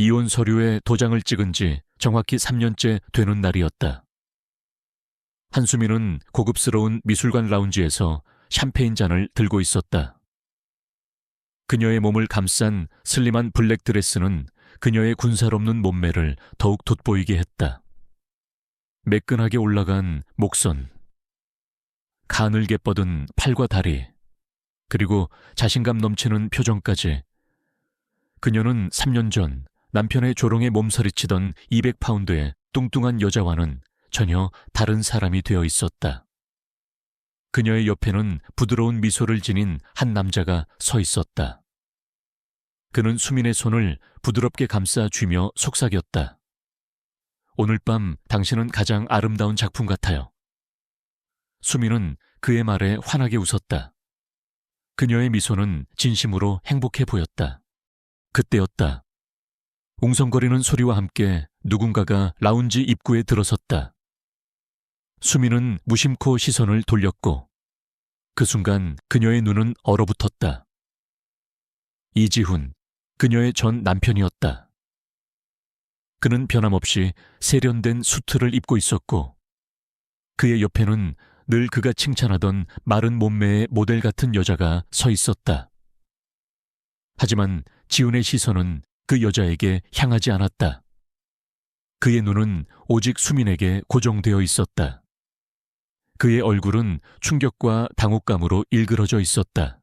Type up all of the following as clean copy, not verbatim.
이혼 서류에 도장을 찍은 지 정확히 3년째 되는 날이었다. 한수민은 고급스러운 미술관 라운지에서 샴페인 잔을 들고 있었다. 그녀의 몸을 감싼 슬림한 블랙 드레스는 그녀의 군살없는 몸매를 더욱 돋보이게 했다. 매끈하게 올라간 목선, 가늘게 뻗은 팔과 다리, 그리고 자신감 넘치는 표정까지. 그녀는 3년 전 남편의 조롱에 몸서리치던 200파운드의 뚱뚱한 여자와는 전혀 다른 사람이 되어 있었다. 그녀의 옆에는 부드러운 미소를 지닌 한 남자가 서 있었다. 그는 수민의 손을 부드럽게 감싸 쥐며 속삭였다. 오늘 밤 당신은 가장 아름다운 작품 같아요. 수민은 그의 말에 환하게 웃었다. 그녀의 미소는 진심으로 행복해 보였다. 그때였다. 웅성거리는 소리와 함께 누군가가 라운지 입구에 들어섰다. 수민은 무심코 시선을 돌렸고 그 순간 그녀의 눈은 얼어붙었다. 이지훈, 그녀의 전 남편이었다. 그는 변함없이 세련된 수트를 입고 있었고 그의 옆에는 늘 그가 칭찬하던 마른 몸매의 모델 같은 여자가 서 있었다. 하지만 지훈의 시선은 그 여자에게 향하지 않았다. 그의 눈은 오직 수민에게 고정되어 있었다. 그의 얼굴은 충격과 당혹감으로 일그러져 있었다.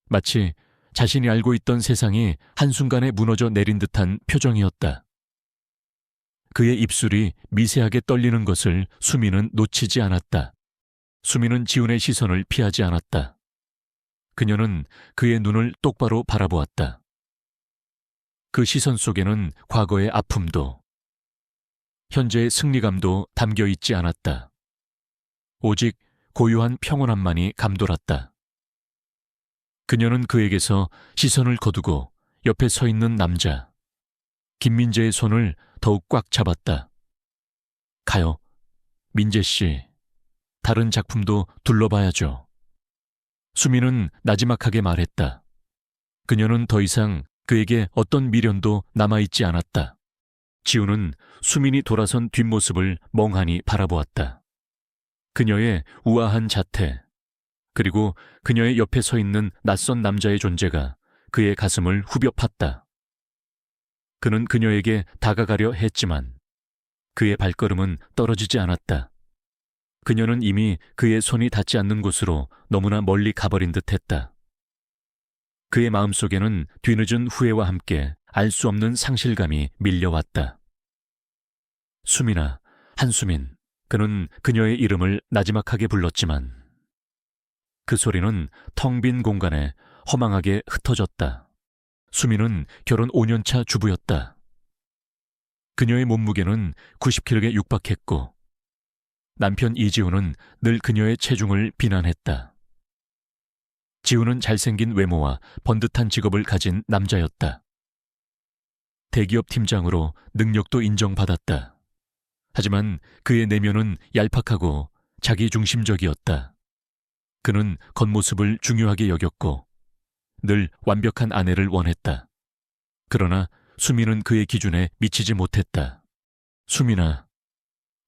마치 자신이 알고 있던 세상이 한순간에 무너져 내린 듯한 표정이었다. 그의 입술이 미세하게 떨리는 것을 수민은 놓치지 않았다. 수민은 지훈의 시선을 피하지 않았다. 그녀는 그의 눈을 똑바로 바라보았다. 그 시선 속에는 과거의 아픔도, 현재의 승리감도 담겨 있지 않았다. 오직 고요한 평온함만이 감돌았다. 그녀는 그에게서 시선을 거두고 옆에 서 있는 남자, 김민재의 손을 더욱 꽉 잡았다. 가요, 민재 씨. 다른 작품도 둘러봐야죠. 수민은 나지막하게 말했다. 그녀는 더 이상 그에게 어떤 미련도 남아있지 않았다. 지훈은 수민이 돌아선 뒷모습을 멍하니 바라보았다. 그녀의 우아한 자태, 그리고 그녀의 옆에 서 있는 낯선 남자의 존재가 그의 가슴을 후벼 팠다. 그는 그녀에게 다가가려 했지만 그의 발걸음은 떨어지지 않았다. 그녀는 이미 그의 손이 닿지 않는 곳으로 너무나 멀리 가버린 듯했다. 그의 마음속에는 뒤늦은 후회와 함께 알 수 없는 상실감이 밀려왔다. 수민아, 한수민. 그는 그녀의 이름을 나지막하게 불렀지만 그 소리는 텅 빈 공간에 허망하게 흩어졌다. 수민은 결혼 5년차 주부였다. 그녀의 몸무게는 90kg에 육박했고 남편 이지훈은 늘 그녀의 체중을 비난했다. 지훈은 잘생긴 외모와 번듯한 직업을 가진 남자였다. 대기업 팀장으로 능력도 인정받았다. 하지만 그의 내면은 얄팍하고 자기중심적이었다. 그는 겉모습을 중요하게 여겼고 늘 완벽한 아내를 원했다. 그러나 수민은 그의 기준에 미치지 못했다. 수민아,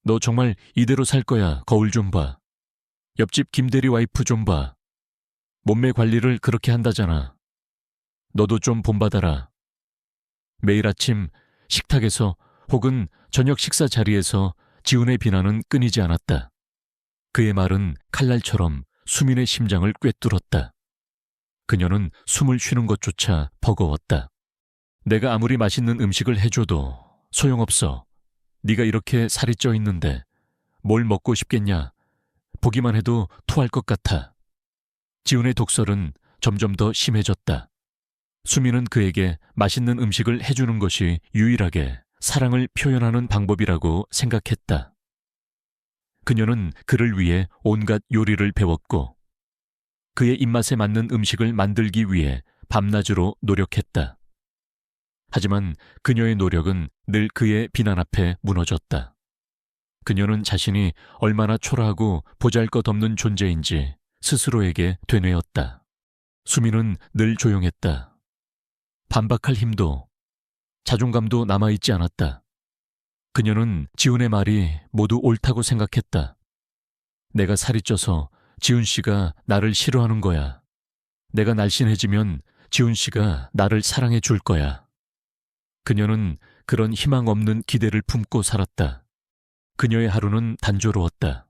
너 정말 이대로 살 거야. 거울 좀 봐. 옆집 김대리 와이프 좀 봐. 몸매 관리를 그렇게 한다잖아. 너도 좀 본받아라. 매일 아침 식탁에서 혹은 저녁 식사 자리에서 지훈의 비난은 끊이지 않았다. 그의 말은 칼날처럼 수민의 심장을 꿰뚫었다. 그녀는 숨을 쉬는 것조차 버거웠다. 내가 아무리 맛있는 음식을 해줘도 소용없어. 네가 이렇게 살이 쪄 있는데 뭘 먹고 싶겠냐. 보기만 해도 토할 것 같아. 지훈의 독설은 점점 더 심해졌다. 수민은 그에게 맛있는 음식을 해주는 것이 유일하게 사랑을 표현하는 방법이라고 생각했다. 그녀는 그를 위해 온갖 요리를 배웠고 그의 입맛에 맞는 음식을 만들기 위해 밤낮으로 노력했다. 하지만 그녀의 노력은 늘 그의 비난 앞에 무너졌다. 그녀는 자신이 얼마나 초라하고 보잘것없는 존재인지 스스로에게 되뇌었다. 수민은 늘 조용했다. 반박할 힘도, 자존감도 남아있지 않았다. 그녀는 지훈의 말이 모두 옳다고 생각했다. 내가 살이 쪄서 지훈 씨가 나를 싫어하는 거야. 내가 날씬해지면 지훈 씨가 나를 사랑해 줄 거야. 그녀는 그런 희망 없는 기대를 품고 살았다. 그녀의 하루는 단조로웠다.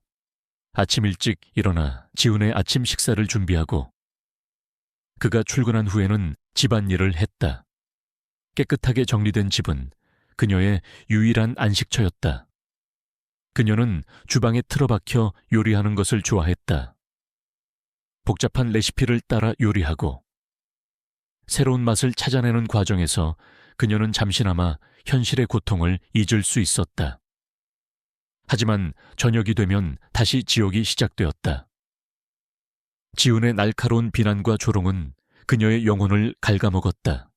아침 일찍 일어나 지훈의 아침 식사를 준비하고 그가 출근한 후에는 집안일을 했다. 깨끗하게 정리된 집은 그녀의 유일한 안식처였다. 그녀는 주방에 틀어박혀 요리하는 것을 좋아했다. 복잡한 레시피를 따라 요리하고 새로운 맛을 찾아내는 과정에서 그녀는 잠시나마 현실의 고통을 잊을 수 있었다. 하지만 저녁이 되면 다시 지옥이 시작되었다. 지훈의 날카로운 비난과 조롱은 그녀의 영혼을 갉아먹었다.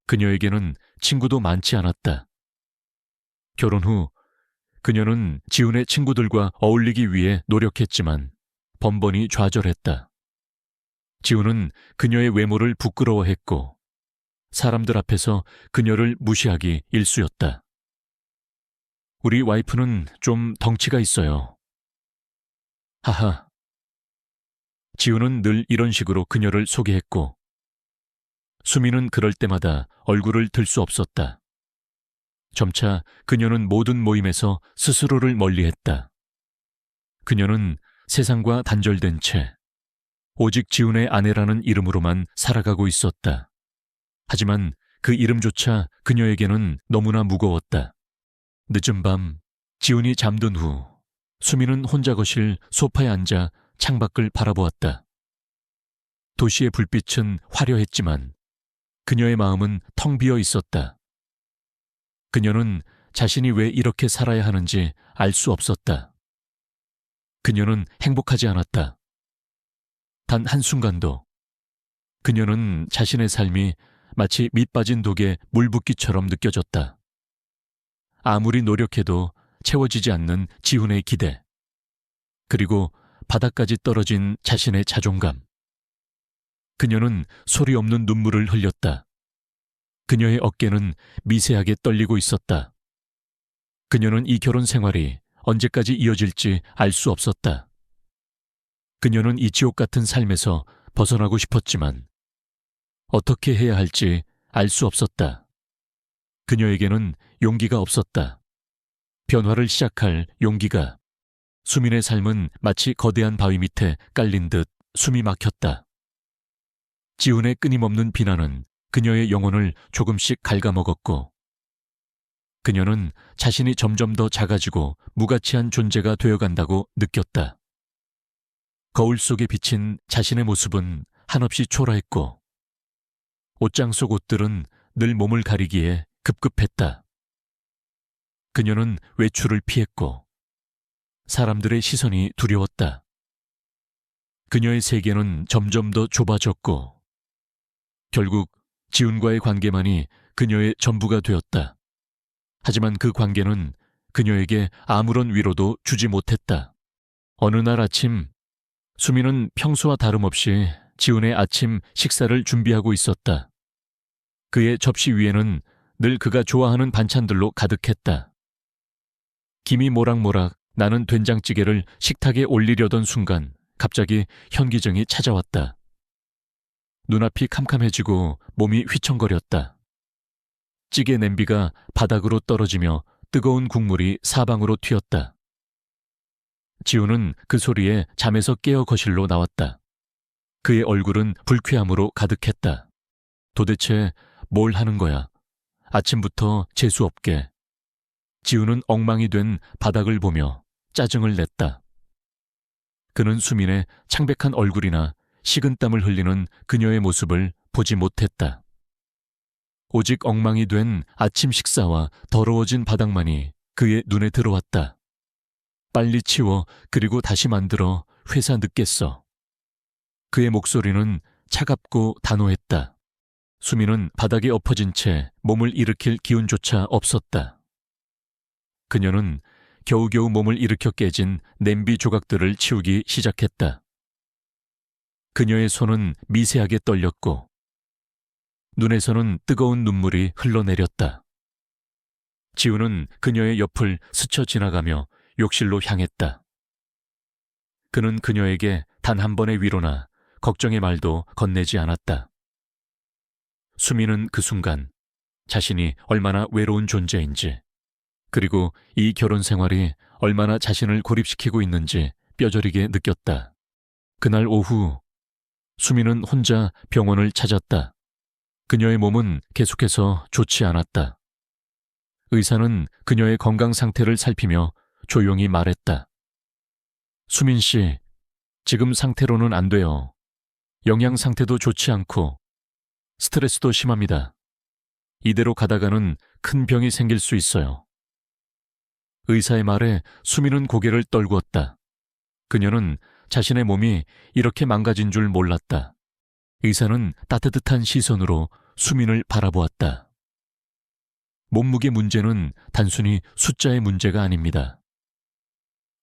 그녀에게는 친구도 많지 않았다. 결혼 후 그녀는 지훈의 친구들과 어울리기 위해 노력했지만 번번이 좌절했다. 지훈은 그녀의 외모를 부끄러워했고 사람들 앞에서 그녀를 무시하기 일쑤였다. 우리 와이프는 좀 덩치가 있어요. 하하. 지훈은 늘 이런 식으로 그녀를 소개했고 수미는 그럴 때마다 얼굴을 들 수 없었다. 점차 그녀는 모든 모임에서 스스로를 멀리했다. 그녀는 세상과 단절된 채 오직 지훈의 아내라는 이름으로만 살아가고 있었다. 하지만 그 이름조차 그녀에게는 너무나 무거웠다. 늦은 밤 지훈이 잠든 후 수미는 혼자 거실 소파에 앉아 창밖을 바라보았다. 도시의 불빛은 화려했지만 그녀의 마음은 텅 비어 있었다. 그녀는 자신이 왜 이렇게 살아야 하는지 알 수 없었다. 그녀는 행복하지 않았다. 단 한순간도. 그녀는 자신의 삶이 마치 밑 빠진 독에 물 붓기처럼 느껴졌다. 아무리 노력해도 채워지지 않는 지훈의 기대. 그리고 바닥까지 떨어진 자신의 자존감. 그녀는 소리 없는 눈물을 흘렸다. 그녀의 어깨는 미세하게 떨리고 있었다. 그녀는 이 결혼 생활이 언제까지 이어질지 알 수 없었다. 그녀는 이 지옥 같은 삶에서 벗어나고 싶었지만 어떻게 해야 할지 알 수 없었다. 그녀에게는 용기가 없었다. 변화를 시작할 용기가. 수민의 삶은 마치 거대한 바위 밑에 깔린 듯 숨이 막혔다. 지훈의 끊임없는 비난은 그녀의 영혼을 조금씩 갉아먹었고 그녀는 자신이 점점 더 작아지고 무가치한 존재가 되어간다고 느꼈다. 거울 속에 비친 자신의 모습은 한없이 초라했고 옷장 속 옷들은 늘 몸을 가리기에 급급했다. 그녀는 외출을 피했고 사람들의 시선이 두려웠다. 그녀의 세계는 점점 더 좁아졌고 결국 지훈과의 관계만이 그녀의 전부가 되었다. 하지만 그 관계는 그녀에게 아무런 위로도 주지 못했다. 어느 날 아침 수미는 평소와 다름없이 지훈의 아침 식사를 준비하고 있었다. 그의 접시 위에는 늘 그가 좋아하는 반찬들로 가득했다. 김이 모락모락 나는 된장찌개를 식탁에 올리려던 순간 갑자기 현기증이 찾아왔다. 눈앞이 캄캄해지고 몸이 휘청거렸다. 찌개 냄비가 바닥으로 떨어지며 뜨거운 국물이 사방으로 튀었다. 지훈은 그 소리에 잠에서 깨어 거실로 나왔다. 그의 얼굴은 불쾌함으로 가득했다. 도대체 뭘 하는 거야? 아침부터 재수없게. 지훈은 엉망이 된 바닥을 보며 짜증을 냈다. 그는 수민의 창백한 얼굴이나 식은땀을 흘리는 그녀의 모습을 보지 못했다. 오직 엉망이 된 아침 식사와 더러워진 바닥만이 그의 눈에 들어왔다. 빨리 치워 그리고 다시 만들어 회사 늦겠어. 그의 목소리는 차갑고 단호했다. 수민은 바닥에 엎어진 채 몸을 일으킬 기운조차 없었다. 그녀는 겨우겨우 몸을 일으켜 깨진 냄비 조각들을 치우기 시작했다. 그녀의 손은 미세하게 떨렸고 눈에서는 뜨거운 눈물이 흘러내렸다. 지우는 그녀의 옆을 스쳐 지나가며 욕실로 향했다. 그는 그녀에게 단 한 번의 위로나 걱정의 말도 건네지 않았다. 수미는 그 순간 자신이 얼마나 외로운 존재인지, 그리고 이 결혼 생활이 얼마나 자신을 고립시키고 있는지 뼈저리게 느꼈다. 그날 오후 수미는 혼자 병원을 찾았다. 그녀의 몸은 계속해서 좋지 않았다. 의사는 그녀의 건강 상태를 살피며 조용히 말했다. 수민 씨, 지금 상태로는 안 돼요. 영양 상태도 좋지 않고 스트레스도 심합니다. 이대로 가다가는 큰 병이 생길 수 있어요. 의사의 말에 수미는 고개를 떨구었다. 그녀는 자신의 몸이 이렇게 망가진 줄 몰랐다. 의사는 따뜻한 시선으로 수민을 바라보았다. 몸무게 문제는 단순히 숫자의 문제가 아닙니다.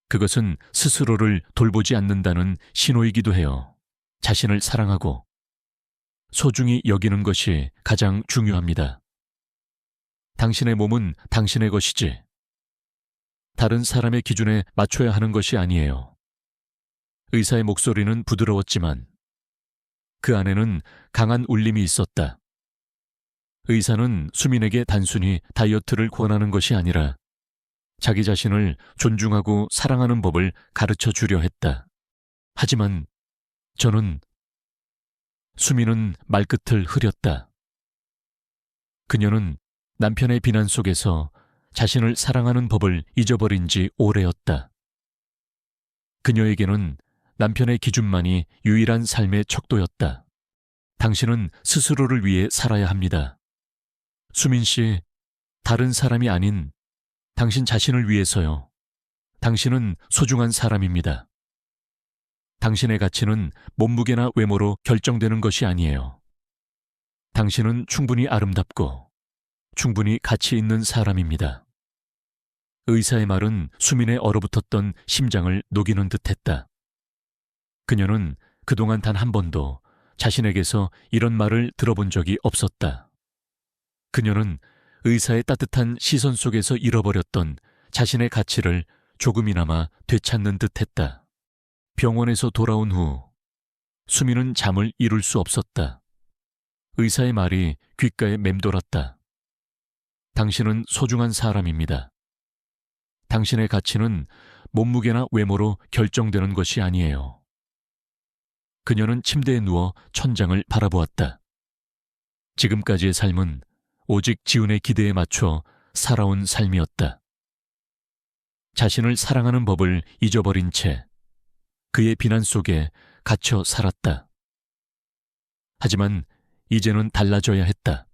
그것은 스스로를 돌보지 않는다는 신호이기도 해요. 자신을 사랑하고 소중히 여기는 것이 가장 중요합니다. 당신의 몸은 당신의 것이지 다른 사람의 기준에 맞춰야 하는 것이 아니에요. 의사의 목소리는 부드러웠지만 그 안에는 강한 울림이 있었다. 의사는 수민에게 단순히 다이어트를 권하는 것이 아니라 자기 자신을 존중하고 사랑하는 법을 가르쳐 주려 했다. 하지만 저는 수민은 말끝을 흐렸다. 그녀는 남편의 비난 속에서 자신을 사랑하는 법을 잊어버린 지 오래였다. 그녀에게는 남편의 기준만이 유일한 삶의 척도였다. 당신은 스스로를 위해 살아야 합니다. 수민 씨, 다른 사람이 아닌 당신 자신을 위해서요. 당신은 소중한 사람입니다. 당신의 가치는 몸무게나 외모로 결정되는 것이 아니에요. 당신은 충분히 아름답고 충분히 가치 있는 사람입니다. 의사의 말은 수민의 얼어붙었던 심장을 녹이는 듯했다. 그녀는 그동안 단 한 번도 자신에게서 이런 말을 들어본 적이 없었다. 그녀는 의사의 따뜻한 시선 속에서 잃어버렸던 자신의 가치를 조금이나마 되찾는 듯했다. 병원에서 돌아온 후 수민은 잠을 이룰 수 없었다. 의사의 말이 귓가에 맴돌았다. 당신은 소중한 사람입니다. 당신의 가치는 몸무게나 외모로 결정되는 것이 아니에요. 그녀는 침대에 누워 천장을 바라보았다. 지금까지의 삶은 오직 지훈의 기대에 맞춰 살아온 삶이었다. 자신을 사랑하는 법을 잊어버린 채 그의 비난 속에 갇혀 살았다. 하지만 이제는 달라져야 했다.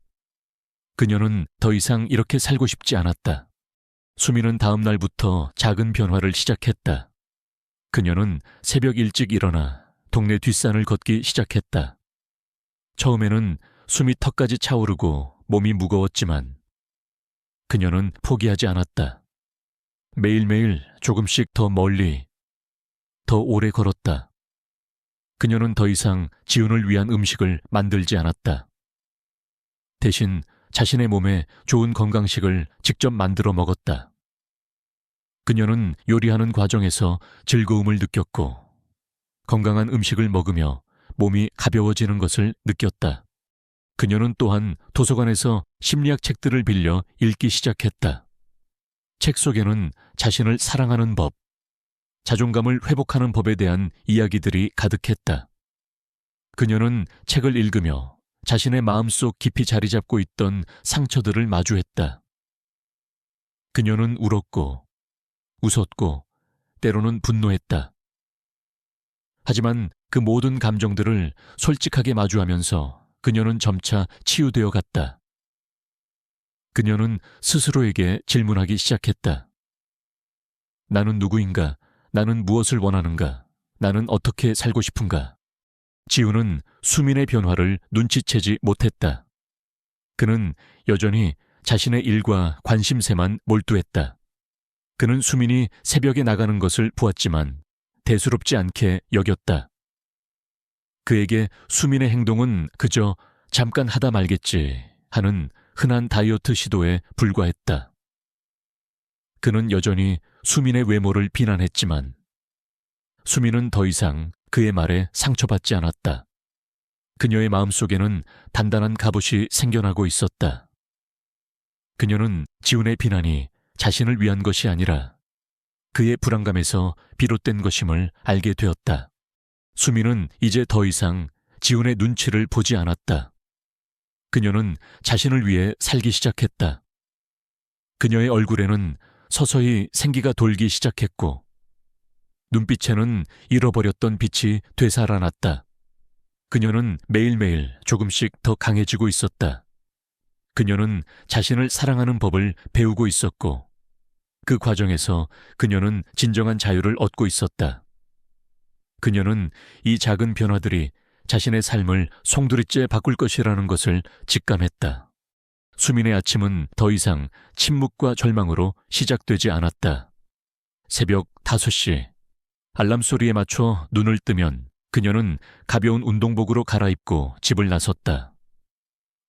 그녀는 더 이상 이렇게 살고 싶지 않았다. 수미는 다음 날부터 작은 변화를 시작했다. 그녀는 새벽 일찍 일어나 동네 뒷산을 걷기 시작했다. 처음에는 숨이 턱까지 차오르고 몸이 무거웠지만 그녀는 포기하지 않았다. 매일매일 조금씩 더 멀리, 더 오래 걸었다. 그녀는 더 이상 지훈을 위한 음식을 만들지 않았다. 대신 자신의 몸에 좋은 건강식을 직접 만들어 먹었다. 그녀는 요리하는 과정에서 즐거움을 느꼈고 건강한 음식을 먹으며 몸이 가벼워지는 것을 느꼈다. 그녀는 또한 도서관에서 심리학 책들을 빌려 읽기 시작했다. 책 속에는 자신을 사랑하는 법, 자존감을 회복하는 법에 대한 이야기들이 가득했다. 그녀는 책을 읽으며 자신의 마음속 깊이 자리 잡고 있던 상처들을 마주했다. 그녀는 울었고, 웃었고, 때로는 분노했다. 하지만 그 모든 감정들을 솔직하게 마주하면서 그녀는 점차 치유되어 갔다. 그녀는 스스로에게 질문하기 시작했다. 나는 누구인가? 나는 무엇을 원하는가? 나는 어떻게 살고 싶은가? 지훈은 수민의 변화를 눈치채지 못했다. 그는 여전히 자신의 일과 관심새만 몰두했다. 그는 수민이 새벽에 나가는 것을 보았지만 대수롭지 않게 여겼다. 그에게 수민의 행동은 그저 잠깐 하다 말겠지 하는 흔한 다이어트 시도에 불과했다. 그는 여전히 수민의 외모를 비난했지만 수민은 더 이상 그의 말에 상처받지 않았다. 그녀의 마음속에는 단단한 갑옷이 생겨나고 있었다. 그녀는 지훈의 비난이 자신을 위한 것이 아니라 그의 불안감에서 비롯된 것임을 알게 되었다. 수민은 이제 더 이상 지훈의 눈치를 보지 않았다. 그녀는 자신을 위해 살기 시작했다. 그녀의 얼굴에는 서서히 생기가 돌기 시작했고 눈빛에는 잃어버렸던 빛이 되살아났다. 그녀는 매일매일 조금씩 더 강해지고 있었다. 그녀는 자신을 사랑하는 법을 배우고 있었고 그 과정에서 그녀는 진정한 자유를 얻고 있었다. 그녀는 이 작은 변화들이 자신의 삶을 송두리째 바꿀 것이라는 것을 직감했다. 수민의 아침은 더 이상 침묵과 절망으로 시작되지 않았다. 새벽 5시, 알람 소리에 맞춰 눈을 뜨면 그녀는 가벼운 운동복으로 갈아입고 집을 나섰다.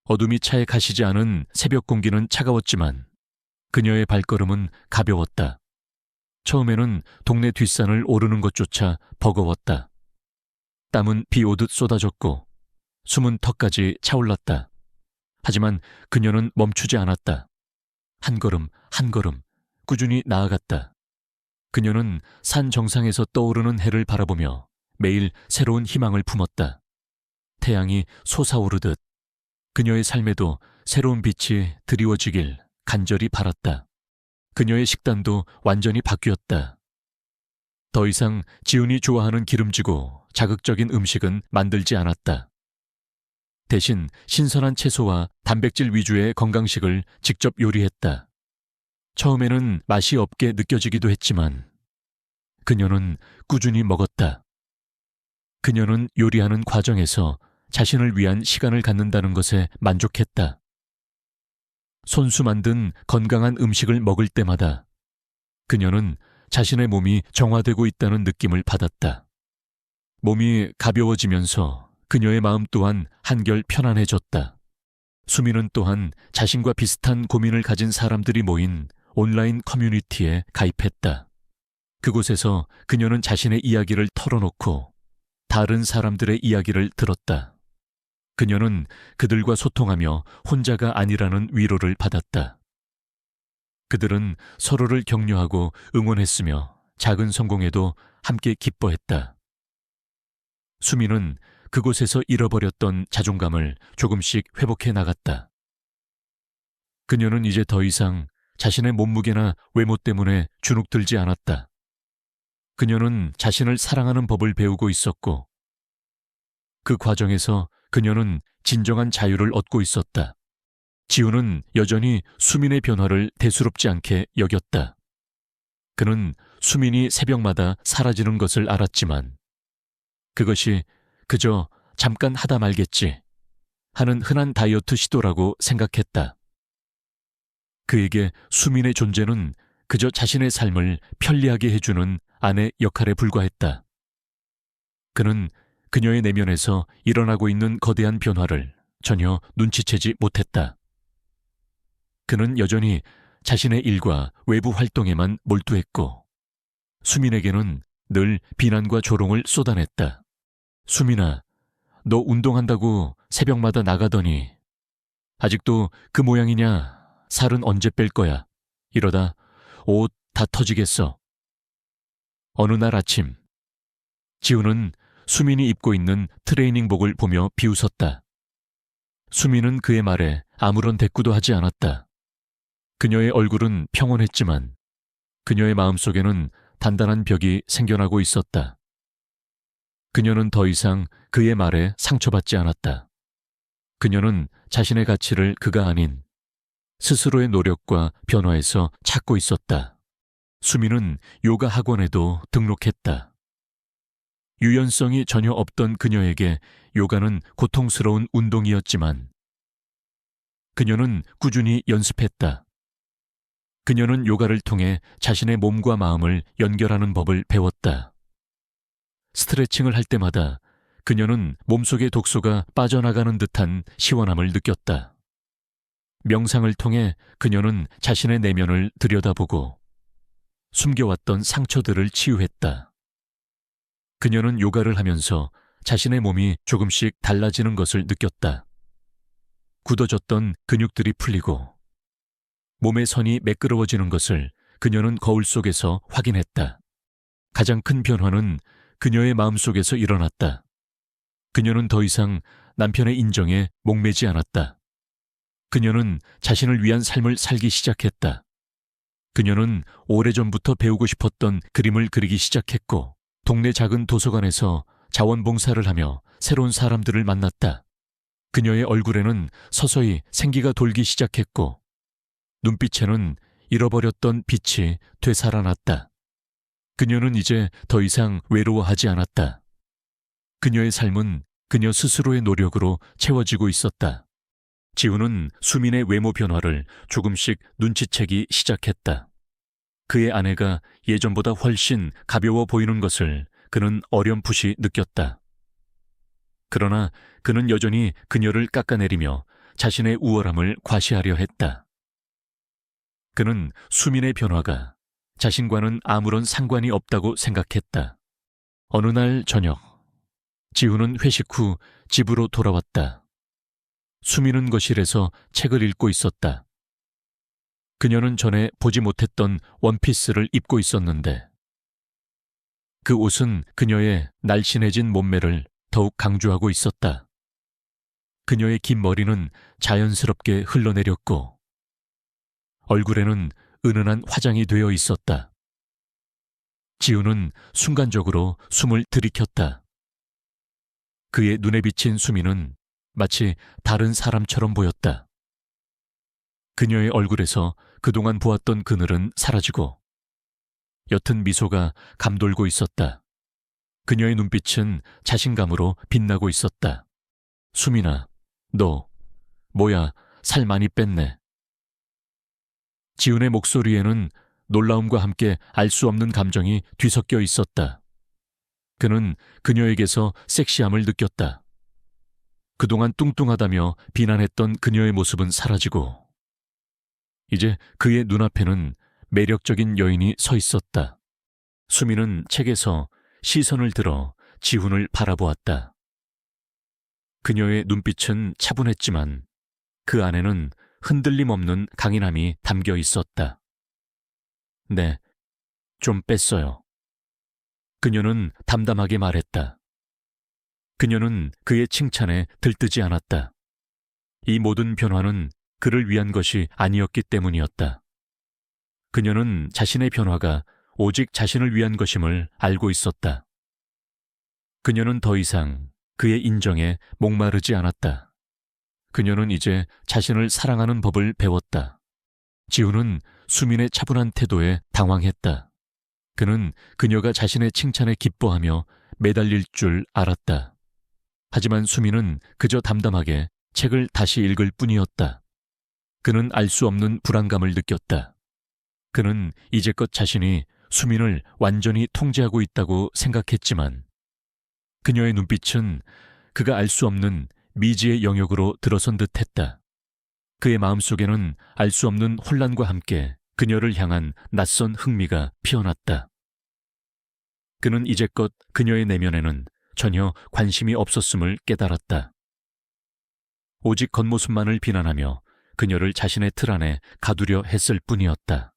어둠이 차에 가시지 않은 새벽 공기는 차가웠지만 그녀의 발걸음은 가벼웠다. 처음에는 동네 뒷산을 오르는 것조차 버거웠다. 땀은 비 오듯 쏟아졌고 숨은 턱까지 차올랐다. 하지만 그녀는 멈추지 않았다. 한 걸음 한 걸음 꾸준히 나아갔다. 그녀는 산 정상에서 떠오르는 해를 바라보며 매일 새로운 희망을 품었다. 태양이 솟아오르듯 그녀의 삶에도 새로운 빛이 드리워지길 간절히 바랐다. 그녀의 식단도 완전히 바뀌었다. 더 이상 지훈이 좋아하는 기름지고 자극적인 음식은 만들지 않았다. 대신 신선한 채소와 단백질 위주의 건강식을 직접 요리했다. 처음에는 맛이 없게 느껴지기도 했지만 그녀는 꾸준히 먹었다. 그녀는 요리하는 과정에서 자신을 위한 시간을 갖는다는 것에 만족했다. 손수 만든 건강한 음식을 먹을 때마다 그녀는 자신의 몸이 정화되고 있다는 느낌을 받았다. 몸이 가벼워지면서 그녀의 마음 또한 한결 편안해졌다. 수민은 또한 자신과 비슷한 고민을 가진 사람들이 모인 온라인 커뮤니티에 가입했다. 그곳에서 그녀는 자신의 이야기를 털어놓고 다른 사람들의 이야기를 들었다. 그녀는 그들과 소통하며 혼자가 아니라는 위로를 받았다. 그들은 서로를 격려하고 응원했으며 작은 성공에도 함께 기뻐했다. 수민은 그곳에서 잃어버렸던 자존감을 조금씩 회복해 나갔다. 그녀는 이제 더 이상 자신의 몸무게나 외모 때문에 주눅들지 않았다. 그녀는 자신을 사랑하는 법을 배우고 있었고 그 과정에서 그녀는 진정한 자유를 얻고 있었다. 지훈은 여전히 수민의 변화를 대수롭지 않게 여겼다. 그는 수민이 새벽마다 사라지는 것을 알았지만 그것이 그저 잠깐 하다 말겠지 하는 흔한 다이어트 시도라고 생각했다. 그에게 수민의 존재는 그저 자신의 삶을 편리하게 해주는 아내 역할에 불과했다. 그는 그녀의 내면에서 일어나고 있는 거대한 변화를 전혀 눈치채지 못했다. 그는 여전히 자신의 일과 외부 활동에만 몰두했고 수민에게는 늘 비난과 조롱을 쏟아냈다. 수민아, 너 운동한다고 새벽마다 나가더니 아직도 그 모양이냐? 살은 언제 뺄 거야? 이러다 옷 다 터지겠어. 어느 날 아침, 지훈은 수민이 입고 있는 트레이닝복을 보며 비웃었다. 수민은 그의 말에 아무런 대꾸도 하지 않았다. 그녀의 얼굴은 평온했지만 그녀의 마음속에는 단단한 벽이 생겨나고 있었다. 그녀는 더 이상 그의 말에 상처받지 않았다. 그녀는 자신의 가치를 그가 아닌 스스로의 노력과 변화에서 찾고 있었다. 수민은 요가 학원에도 등록했다. 유연성이 전혀 없던 그녀에게 요가는 고통스러운 운동이었지만 그녀는 꾸준히 연습했다. 그녀는 요가를 통해 자신의 몸과 마음을 연결하는 법을 배웠다. 스트레칭을 할 때마다 그녀는 몸속의 독소가 빠져나가는 듯한 시원함을 느꼈다. 명상을 통해 그녀는 자신의 내면을 들여다보고 숨겨왔던 상처들을 치유했다. 그녀는 요가를 하면서 자신의 몸이 조금씩 달라지는 것을 느꼈다. 굳어졌던 근육들이 풀리고 몸의 선이 매끄러워지는 것을 그녀는 거울 속에서 확인했다. 가장 큰 변화는 그녀의 마음속에서 일어났다. 그녀는 더 이상 남편의 인정에 목매지 않았다. 그녀는 자신을 위한 삶을 살기 시작했다. 그녀는 오래전부터 배우고 싶었던 그림을 그리기 시작했고, 동네 작은 도서관에서 자원봉사를 하며 새로운 사람들을 만났다. 그녀의 얼굴에는 서서히 생기가 돌기 시작했고, 눈빛에는 잃어버렸던 빛이 되살아났다. 그녀는 이제 더 이상 외로워하지 않았다. 그녀의 삶은 그녀 스스로의 노력으로 채워지고 있었다. 지우는 수민의 외모 변화를 조금씩 눈치채기 시작했다. 그의 아내가 예전보다 훨씬 가벼워 보이는 것을 그는 어렴풋이 느꼈다. 그러나 그는 여전히 그녀를 깎아내리며 자신의 우월함을 과시하려 했다. 그는 수민의 변화가 자신과는 아무런 상관이 없다고 생각했다. 어느 날 저녁, 지우는 회식 후 집으로 돌아왔다. 수민은 거실에서 책을 읽고 있었다. 그녀는 전에 보지 못했던 원피스를 입고 있었는데 그 옷은 그녀의 날씬해진 몸매를 더욱 강조하고 있었다. 그녀의 긴 머리는 자연스럽게 흘러내렸고 얼굴에는 은은한 화장이 되어 있었다. 지우는 순간적으로 숨을 들이켰다. 그의 눈에 비친 수민은 마치 다른 사람처럼 보였다. 그녀의 얼굴에서 그동안 보았던 그늘은 사라지고 옅은 미소가 감돌고 있었다. 그녀의 눈빛은 자신감으로 빛나고 있었다. 수민아, 너 뭐야, 살 많이 뺐네. 지훈의 목소리에는 놀라움과 함께 알 수 없는 감정이 뒤섞여 있었다. 그는 그녀에게서 섹시함을 느꼈다. 그동안 뚱뚱하다며 비난했던 그녀의 모습은 사라지고 이제 그의 눈앞에는 매력적인 여인이 서 있었다. 수민은 책에서 시선을 들어 지훈을 바라보았다. 그녀의 눈빛은 차분했지만 그 안에는 흔들림 없는 강인함이 담겨 있었다. 네, 좀 뺐어요. 그녀는 담담하게 말했다. 그녀는 그의 칭찬에 들뜨지 않았다. 이 모든 변화는 그를 위한 것이 아니었기 때문이었다. 그녀는 자신의 변화가 오직 자신을 위한 것임을 알고 있었다. 그녀는 더 이상 그의 인정에 목마르지 않았다. 그녀는 이제 자신을 사랑하는 법을 배웠다. 지우는 수민의 차분한 태도에 당황했다. 그는 그녀가 자신의 칭찬에 기뻐하며 매달릴 줄 알았다. 하지만 수민은 그저 담담하게 책을 다시 읽을 뿐이었다. 그는 알 수 없는 불안감을 느꼈다. 그는 이제껏 자신이 수민을 완전히 통제하고 있다고 생각했지만 그녀의 눈빛은 그가 알 수 없는 미지의 영역으로 들어선 듯했다. 그의 마음속에는 알 수 없는 혼란과 함께 그녀를 향한 낯선 흥미가 피어났다. 그는 이제껏 그녀의 내면에는 전혀 관심이 없었음을 깨달았다. 오직 겉모습만을 비난하며 그녀를 자신의 틀 안에 가두려 했을 뿐이었다.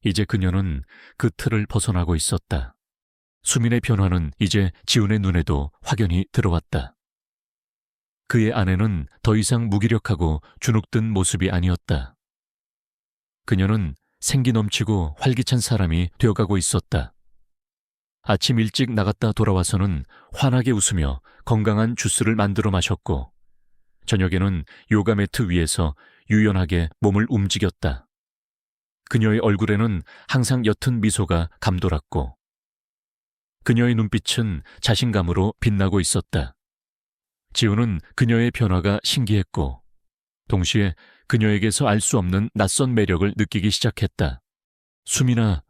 이제 그녀는 그 틀을 벗어나고 있었다. 수민의 변화는 이제 지훈의 눈에도 확연히 들어왔다. 그의 아내는 더 이상 무기력하고 주눅든 모습이 아니었다. 그녀는 생기 넘치고 활기찬 사람이 되어가고 있었다. 아침 일찍 나갔다 돌아와서는 환하게 웃으며 건강한 주스를 만들어 마셨고 저녁에는 요가 매트 위에서 유연하게 몸을 움직였다. 그녀의 얼굴에는 항상 옅은 미소가 감돌았고 그녀의 눈빛은 자신감으로 빛나고 있었다. 지우는 그녀의 변화가 신기했고 동시에 그녀에게서 알 수 없는 낯선 매력을 느끼기 시작했다. 수민아,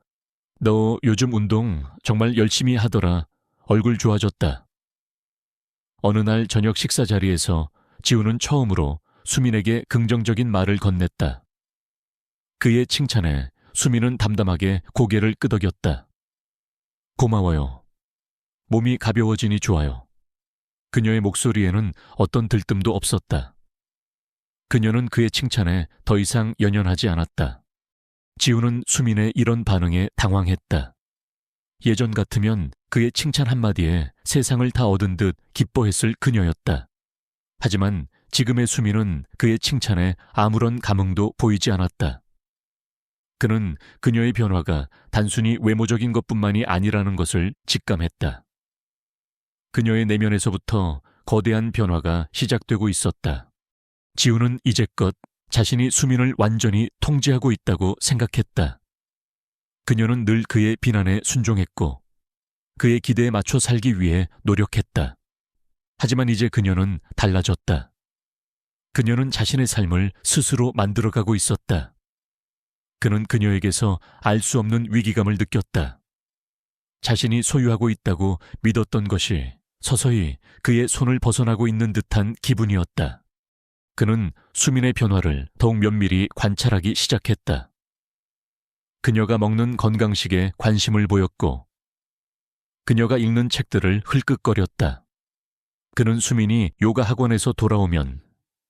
너 요즘 운동 정말 열심히 하더라. 얼굴 좋아졌다. 어느 날 저녁 식사 자리에서 지우는 처음으로 수민에게 긍정적인 말을 건넸다. 그의 칭찬에 수미는 담담하게 고개를 끄덕였다. 고마워요. 몸이 가벼워지니 좋아요. 그녀의 목소리에는 어떤 들뜸도 없었다. 그녀는 그의 칭찬에 더 이상 연연하지 않았다. 지우는 수민의 이런 반응에 당황했다. 예전 같으면 그의 칭찬 한마디에 세상을 다 얻은 듯 기뻐했을 그녀였다. 하지만 지금의 수민은 그의 칭찬에 아무런 감흥도 보이지 않았다. 그는 그녀의 변화가 단순히 외모적인 것뿐만이 아니라는 것을 직감했다. 그녀의 내면에서부터 거대한 변화가 시작되고 있었다. 지우는 이제껏 자신이 수민을 완전히 통제하고 있다고 생각했다. 그녀는 늘 그의 비난에 순종했고 그의 기대에 맞춰 살기 위해 노력했다. 하지만 이제 그녀는 달라졌다. 그녀는 자신의 삶을 스스로 만들어가고 있었다. 그는 그녀에게서 알 수 없는 위기감을 느꼈다. 자신이 소유하고 있다고 믿었던 것이 서서히 그의 손을 벗어나고 있는 듯한 기분이었다. 그는 수민의 변화를 더욱 면밀히 관찰하기 시작했다. 그녀가 먹는 건강식에 관심을 보였고 그녀가 읽는 책들을 흘끗거렸다. 그는 수민이 요가 학원에서 돌아오면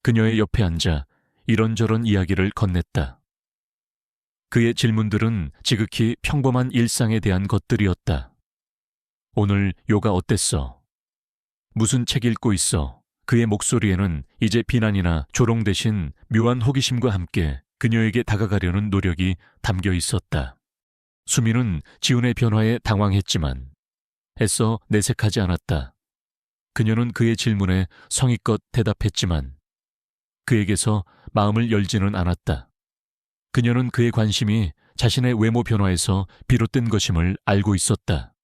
그녀의 옆에 앉아 이런저런 이야기를 건넸다. 그의 질문들은 지극히 평범한 일상에 대한 것들이었다. 오늘 요가 어땠어? 무슨 책 읽고 있어? 그의 목소리에는 이제 비난이나 조롱 대신 묘한 호기심과 함께 그녀에게 다가가려는 노력이 담겨 있었다. 수민은 지훈의 변화에 당황했지만 애써 내색하지 않았다. 그녀는 그의 질문에 성의껏 대답했지만 그에게서 마음을 열지는 않았다. 그녀는 그의 관심이 자신의 외모 변화에서 비롯된 것임을 알고 있었다.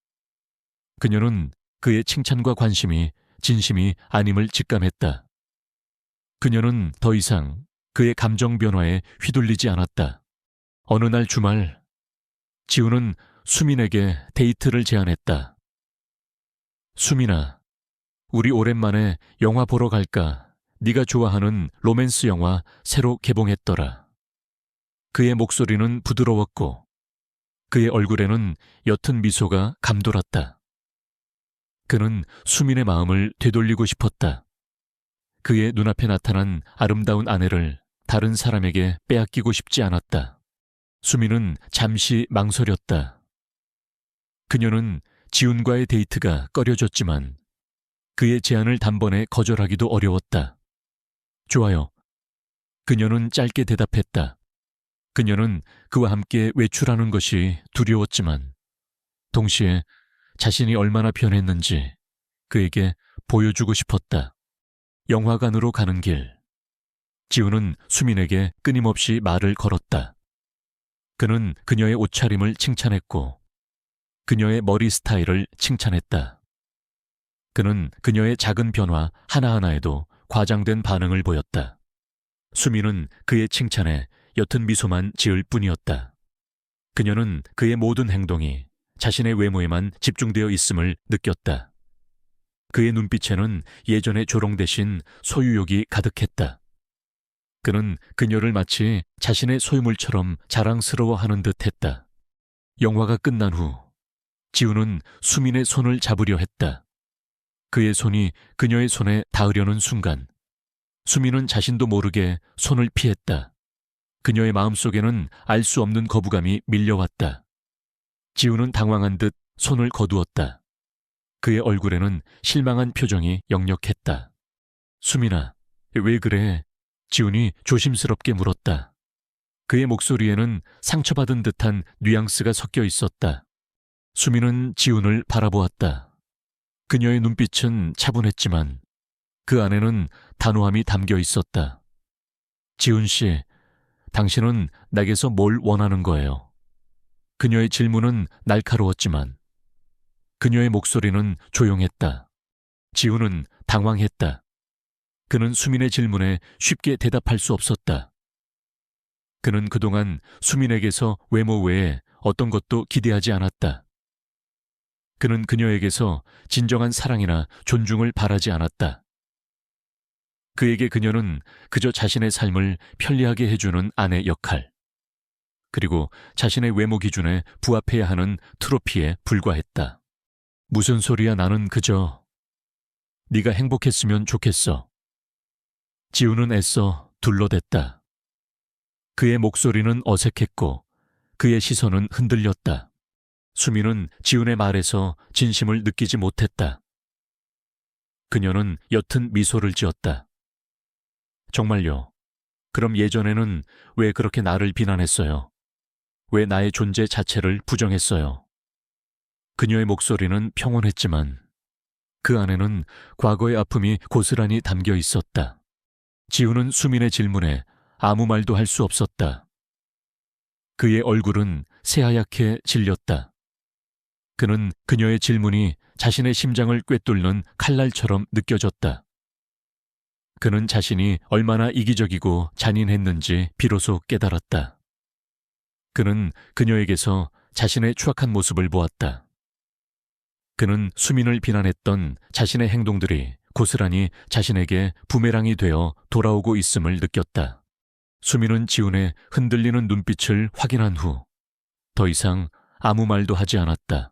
그녀는 그의 칭찬과 관심이 진심이 아님을 직감했다. 그녀는 더 이상 그의 감정 변화에 휘둘리지 않았다. 어느 날 주말, 지우는 수민에게 데이트를 제안했다. 수민아, 우리 오랜만에 영화 보러 갈까? 네가 좋아하는 로맨스 영화 새로 개봉했더라. 그의 목소리는 부드러웠고 그의 얼굴에는 옅은 미소가 감돌았다. 그는 수민의 마음을 되돌리고 싶었다. 그의 눈앞에 나타난 아름다운 아내를 다른 사람에게 빼앗기고 싶지 않았다. 수민은 잠시 망설였다. 그녀는 지훈과의 데이트가 꺼려졌지만 그의 제안을 단번에 거절하기도 어려웠다. 좋아요. 그녀는 짧게 대답했다. 그녀는 그와 함께 외출하는 것이 두려웠지만 동시에 자신이 얼마나 변했는지 그에게 보여주고 싶었다. 영화관으로 가는 길, 지우는 수민에게 끊임없이 말을 걸었다. 그는 그녀의 옷차림을 칭찬했고 그녀의 머리 스타일을 칭찬했다. 그는 그녀의 작은 변화 하나하나에도 과장된 반응을 보였다. 수민은 그의 칭찬에 옅은 미소만 지을 뿐이었다. 그녀는 그의 모든 행동이 자신의 외모에만 집중되어 있음을 느꼈다. 그의 눈빛에는 예전의 조롱 대신 소유욕이 가득했다. 그는 그녀를 마치 자신의 소유물처럼 자랑스러워하는 듯했다. 영화가 끝난 후 지우는 수민의 손을 잡으려 했다. 그의 손이 그녀의 손에 닿으려는 순간 수민은 자신도 모르게 손을 피했다. 그녀의 마음속에는 알 수 없는 거부감이 밀려왔다. 지우는 당황한 듯 손을 거두었다. 그의 얼굴에는 실망한 표정이 역력했다. 수민아, 왜 그래? 지훈이 조심스럽게 물었다. 그의 목소리에는 상처받은 듯한 뉘앙스가 섞여 있었다. 수민은 지훈을 바라보았다. 그녀의 눈빛은 차분했지만 그 안에는 단호함이 담겨 있었다. 지훈 씨, 당신은 내게서 뭘 원하는 거예요? 그녀의 질문은 날카로웠지만 그녀의 목소리는 조용했다. 지훈은 당황했다. 그는 수민의 질문에 쉽게 대답할 수 없었다. 그는 그동안 수민에게서 외모 외에 어떤 것도 기대하지 않았다. 그는 그녀에게서 진정한 사랑이나 존중을 바라지 않았다. 그에게 그녀는 그저 자신의 삶을 편리하게 해주는 아내 역할, 그리고 자신의 외모 기준에 부합해야 하는 트로피에 불과했다. 무슨 소리야, 나는 그저 네가 행복했으면 좋겠어. 지우는 애써 둘러댔다. 그의 목소리는 어색했고 그의 시선은 흔들렸다. 수미는 지훈의 말에서 진심을 느끼지 못했다. 그녀는 옅은 미소를 지었다. 정말요? 그럼 예전에는 왜 그렇게 나를 비난했어요? 왜 나의 존재 자체를 부정했어요? 그녀의 목소리는 평온했지만 그 안에는 과거의 아픔이 고스란히 담겨 있었다. 지우는 수민의 질문에 아무 말도 할 수 없었다. 그의 얼굴은 새하얗게 질렸다. 그는 그녀의 질문이 자신의 심장을 꿰뚫는 칼날처럼 느껴졌다. 그는 자신이 얼마나 이기적이고 잔인했는지 비로소 깨달았다. 그는 그녀에게서 자신의 추악한 모습을 보았다. 그는 수민을 비난했던 자신의 행동들이 고스란히 자신에게 부메랑이 되어 돌아오고 있음을 느꼈다. 수민은 지훈의 흔들리는 눈빛을 확인한 후 더 이상 아무 말도 하지 않았다.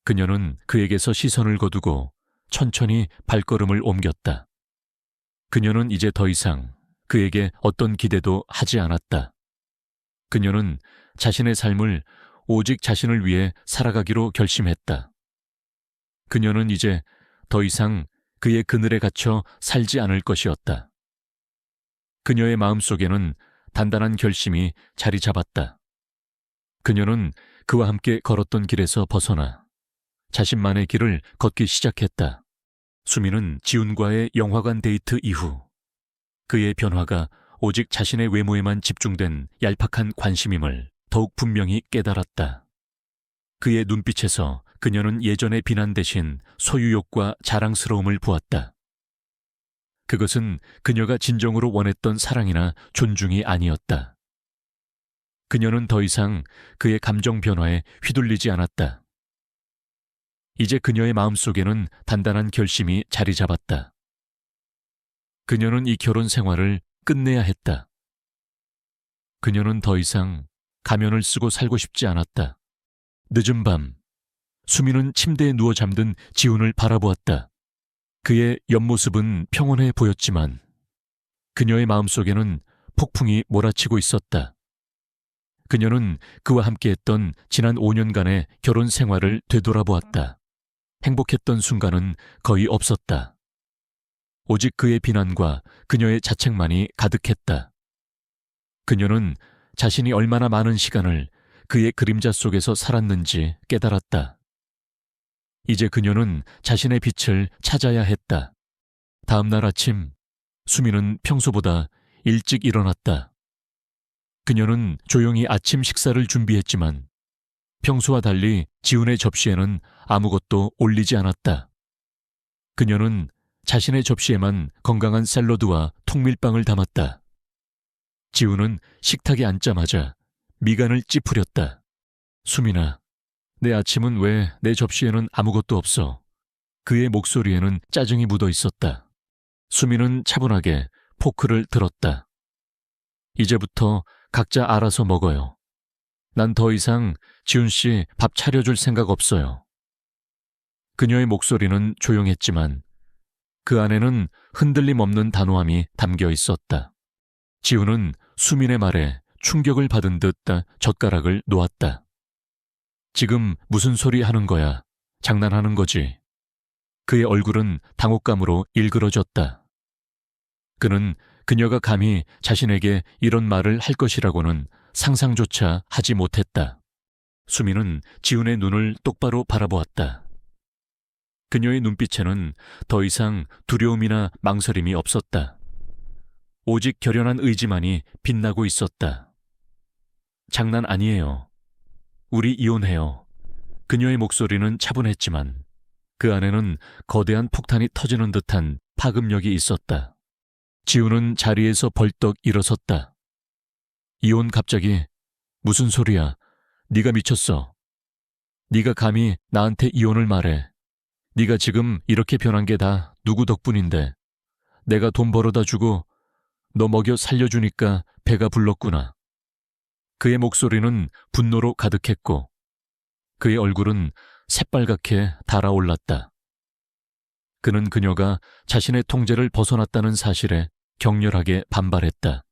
그녀는 그에게서 시선을 거두고 천천히 발걸음을 옮겼다. 그녀는 이제 더 이상 그에게 어떤 기대도 하지 않았다. 그녀는 자신의 삶을 오직 자신을 위해 살아가기로 결심했다. 그녀는 이제 더 이상 그의 그늘에 갇혀 살지 않을 것이었다. 그녀의 마음속에는 단단한 결심이 자리 잡았다. 그녀는 그와 함께 걸었던 길에서 벗어나 자신만의 길을 걷기 시작했다. 수미는 지훈과의 영화관 데이트 이후 그의 변화가 오직 자신의 외모에만 집중된 얄팍한 관심임을 더욱 분명히 깨달았다. 그의 눈빛에서 그녀는 예전의 비난 대신 소유욕과 자랑스러움을 보았다. 그것은 그녀가 진정으로 원했던 사랑이나 존중이 아니었다. 그녀는 더 이상 그의 감정 변화에 휘둘리지 않았다. 이제 그녀의 마음속에는 단단한 결심이 자리 잡았다. 그녀는 이 결혼 생활을 끝내야 했다. 그녀는 더 이상 가면을 쓰고 살고 싶지 않았다. 늦은 밤, 수미는 침대에 누워 잠든 지훈을 바라보았다. 그의 옆모습은 평온해 보였지만 그녀의 마음속에는 폭풍이 몰아치고 있었다. 그녀는 그와 함께했던 지난 5년간의 결혼 생활을 되돌아보았다. 행복했던 순간은 거의 없었다. 오직 그의 비난과 그녀의 자책만이 가득했다. 그녀는 자신이 얼마나 많은 시간을 그의 그림자 속에서 살았는지 깨달았다. 이제 그녀는 자신의 빛을 찾아야 했다. 다음 날 아침, 수미는 평소보다 일찍 일어났다. 그녀는 조용히 아침 식사를 준비했지만 평소와 달리 지훈의 접시에는 아무것도 올리지 않았다. 그녀는 자신의 접시에만 건강한 샐러드와 통밀빵을 담았다. 지훈은 식탁에 앉자마자 미간을 찌푸렸다. 수민아, 내 아침은 왜 내 접시에는 아무것도 없어? 그의 목소리에는 짜증이 묻어 있었다. 수민은 차분하게 포크를 들었다. 이제부터 각자 알아서 먹어요. 난 더 이상 지훈 씨 밥 차려줄 생각 없어요. 그녀의 목소리는 조용했지만 그 안에는 흔들림 없는 단호함이 담겨 있었다. 지훈은 수민의 말에 충격을 받은 듯 젓가락을 놓았다. 지금 무슨 소리 하는 거야? 장난하는 거지? 그의 얼굴은 당혹감으로 일그러졌다. 그는 그녀가 감히 자신에게 이런 말을 할 것이라고는 상상조차 하지 못했다. 수미는 지훈의 눈을 똑바로 바라보았다. 그녀의 눈빛에는 더 이상 두려움이나 망설임이 없었다. 오직 결연한 의지만이 빛나고 있었다. 장난 아니에요. 우리 이혼해요. 그녀의 목소리는 차분했지만 그 안에는 거대한 폭탄이 터지는 듯한 파급력이 있었다. 지훈은 자리에서 벌떡 일어섰다. 이혼 갑자기? 무슨 소리야? 네가 미쳤어. 네가 감히 나한테 이혼을 말해. 네가 지금 이렇게 변한 게 다 누구 덕분인데. 내가 돈 벌어다 주고 너 먹여 살려주니까 배가 불렀구나. 그의 목소리는 분노로 가득했고 그의 얼굴은 새빨갛게 달아올랐다. 그는 그녀가 자신의 통제를 벗어났다는 사실에 격렬하게 반발했다.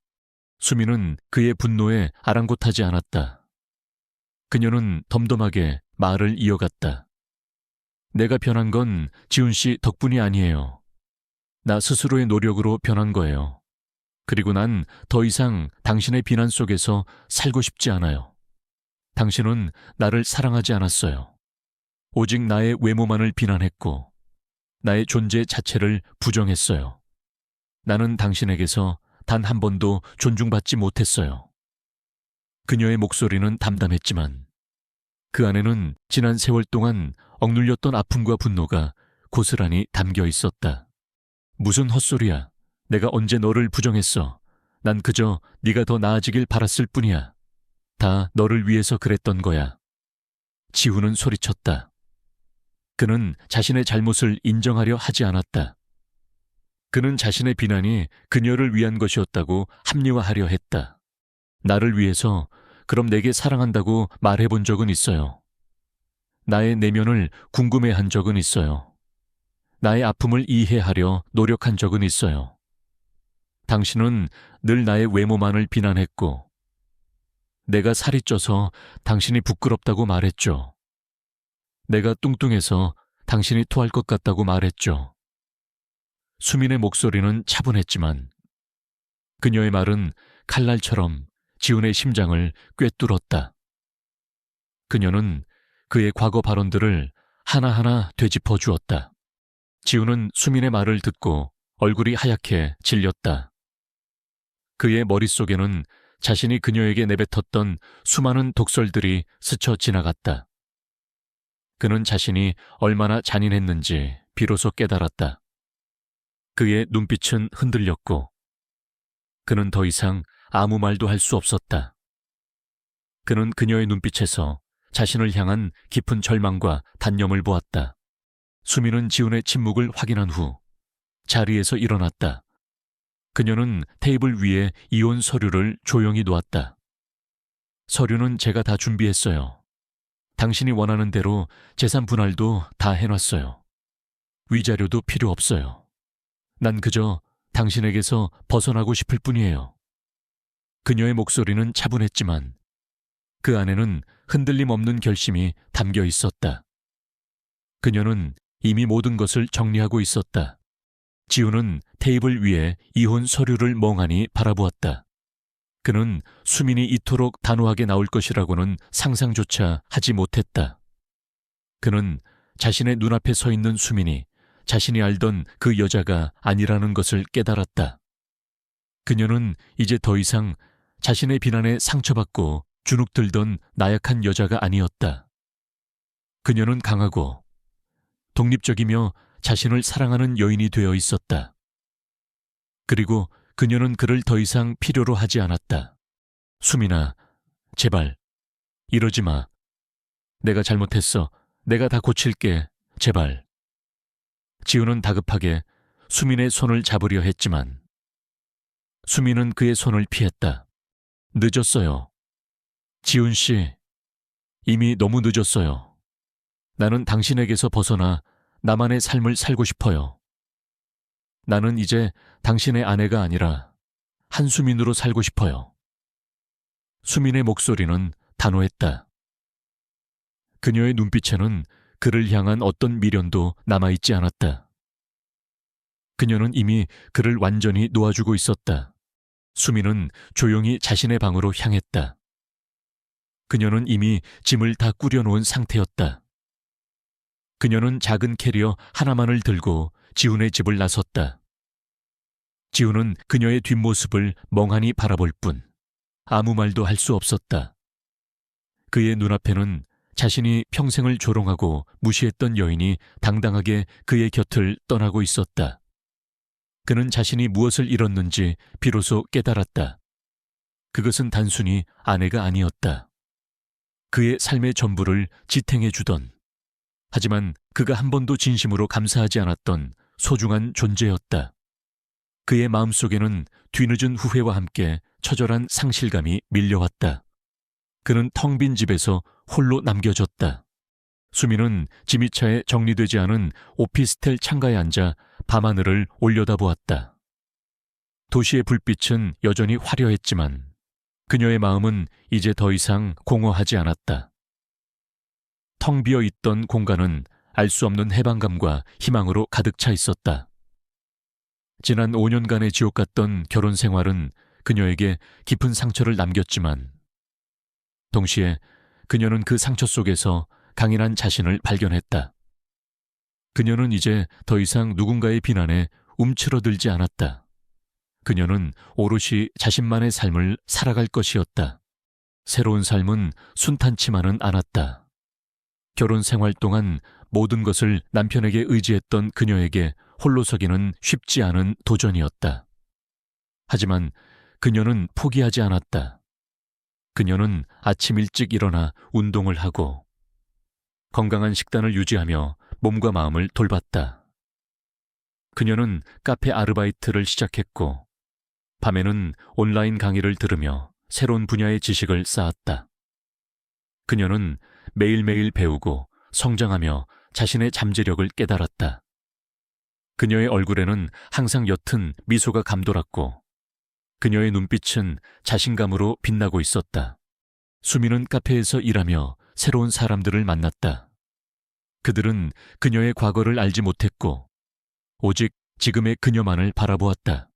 수미는 그의 분노에 아랑곳하지 않았다. 그녀는 덤덤하게 말을 이어갔다. 내가 변한 건 지훈 씨 덕분이 아니에요. 나 스스로의 노력으로 변한 거예요. 그리고 난 더 이상 당신의 비난 속에서 살고 싶지 않아요. 당신은 나를 사랑하지 않았어요. 오직 나의 외모만을 비난했고 나의 존재 자체를 부정했어요. 나는 당신에게서 단 한 번도 존중받지 못했어요. 그녀의 목소리는 담담했지만 그 안에는 지난 세월 동안 억눌렸던 아픔과 분노가 고스란히 담겨 있었다. 무슨 헛소리야. 내가 언제 너를 부정했어. 난 그저 네가 더 나아지길 바랐을 뿐이야. 다 너를 위해서 그랬던 거야. 지훈은 소리쳤다. 그는 자신의 잘못을 인정하려 하지 않았다. 그는 자신의 비난이 그녀를 위한 것이었다고 합리화하려 했다. 나를 위해서 그럼 내게 사랑한다고 말해본 적은 있어요. 나의 내면을 궁금해한 적은 있어요. 나의 아픔을 이해하려 노력한 적은 있어요. 당신은 늘 나의 외모만을 비난했고 내가 살이 쪄서 당신이 부끄럽다고 말했죠. 내가 뚱뚱해서 당신이 토할 것 같다고 말했죠. 수민의 목소리는 차분했지만 그녀의 말은 칼날처럼 지훈의 심장을 꿰뚫었다. 그녀는 그의 과거 발언들을 하나하나 되짚어 주었다. 지훈은 수민의 말을 듣고 얼굴이 하얗게 질렸다. 그의 머릿속에는 자신이 그녀에게 내뱉었던 수많은 독설들이 스쳐 지나갔다. 그는 자신이 얼마나 잔인했는지 비로소 깨달았다. 그의 눈빛은 흔들렸고 그는 더 이상 아무 말도 할 수 없었다. 그는 그녀의 눈빛에서 자신을 향한 깊은 절망과 단념을 보았다. 수민은 지훈의 침묵을 확인한 후 자리에서 일어났다. 그녀는 테이블 위에 이혼 서류를 조용히 놓았다. 서류는 제가 다 준비했어요. 당신이 원하는 대로 재산 분할도 다 해놨어요. 위자료도 필요 없어요. 난 그저 당신에게서 벗어나고 싶을 뿐이에요. 그녀의 목소리는 차분했지만 그 안에는 흔들림 없는 결심이 담겨 있었다. 그녀는 이미 모든 것을 정리하고 있었다. 지훈은 테이블 위에 이혼 서류를 멍하니 바라보았다. 그는 수민이 이토록 단호하게 나올 것이라고는 상상조차 하지 못했다. 그는 자신의 눈앞에 서 있는 수민이 자신이 알던 그 여자가 아니라는 것을 깨달았다. 그녀는 이제 더 이상 자신의 비난에 상처받고 주눅들던 나약한 여자가 아니었다. 그녀는 강하고 독립적이며 자신을 사랑하는 여인이 되어 있었다. 그리고 그녀는 그를 더 이상 필요로 하지 않았다. 수민아, 제발 이러지 마. 내가 잘못했어. 내가 다 고칠게. 제발. 지훈은 다급하게 수민의 손을 잡으려 했지만 수민은 그의 손을 피했다. 늦었어요. 지훈 씨, 이미 너무 늦었어요. 나는 당신에게서 벗어나 나만의 삶을 살고 싶어요. 나는 이제 당신의 아내가 아니라 한수민으로 살고 싶어요. 수민의 목소리는 단호했다. 그녀의 눈빛에는 그를 향한 어떤 미련도 남아있지 않았다. 그녀는 이미 그를 완전히 놓아주고 있었다. 수민은 조용히 자신의 방으로 향했다. 그녀는 이미 짐을 다 꾸려놓은 상태였다. 그녀는 작은 캐리어 하나만을 들고 지훈의 집을 나섰다. 지훈은 그녀의 뒷모습을 멍하니 바라볼 뿐 아무 말도 할 수 없었다. 그의 눈앞에는 자신이 평생을 조롱하고 무시했던 여인이 당당하게 그의 곁을 떠나고 있었다. 그는 자신이 무엇을 잃었는지 비로소 깨달았다. 그것은 단순히 아내가 아니었다. 그의 삶의 전부를 지탱해 주던, 하지만 그가 한 번도 진심으로 감사하지 않았던 소중한 존재였다. 그의 마음속에는 뒤늦은 후회와 함께 처절한 상실감이 밀려왔다. 그는 텅 빈 집에서 홀로 남겨졌다. 수민은 지미차에 정리되지 않은 오피스텔 창가에 앉아 밤하늘을 올려다보았다. 도시의 불빛은 여전히 화려했지만 그녀의 마음은 이제 더 이상 공허하지 않았다. 텅 비어 있던 공간은 알 수 없는 해방감과 희망으로 가득 차 있었다. 지난 5년간의 지옥 같던 결혼 생활은 그녀에게 깊은 상처를 남겼지만 동시에 그녀는 그 상처 속에서 강인한 자신을 발견했다. 그녀는 이제 더 이상 누군가의 비난에 움츠러들지 않았다. 그녀는 오롯이 자신만의 삶을 살아갈 것이었다. 새로운 삶은 순탄치만은 않았다. 결혼 생활 동안 모든 것을 남편에게 의지했던 그녀에게 홀로서기는 쉽지 않은 도전이었다. 하지만 그녀는 포기하지 않았다. 그녀는 아침 일찍 일어나 운동을 하고 건강한 식단을 유지하며 몸과 마음을 돌봤다. 그녀는 카페 아르바이트를 시작했고 밤에는 온라인 강의를 들으며 새로운 분야의 지식을 쌓았다. 그녀는 매일매일 배우고 성장하며 자신의 잠재력을 깨달았다. 그녀의 얼굴에는 항상 옅은 미소가 감돌았고 그녀의 눈빛은 자신감으로 빛나고 있었다. 수미는 카페에서 일하며 새로운 사람들을 만났다. 그들은 그녀의 과거를 알지 못했고 오직 지금의 그녀만을 바라보았다.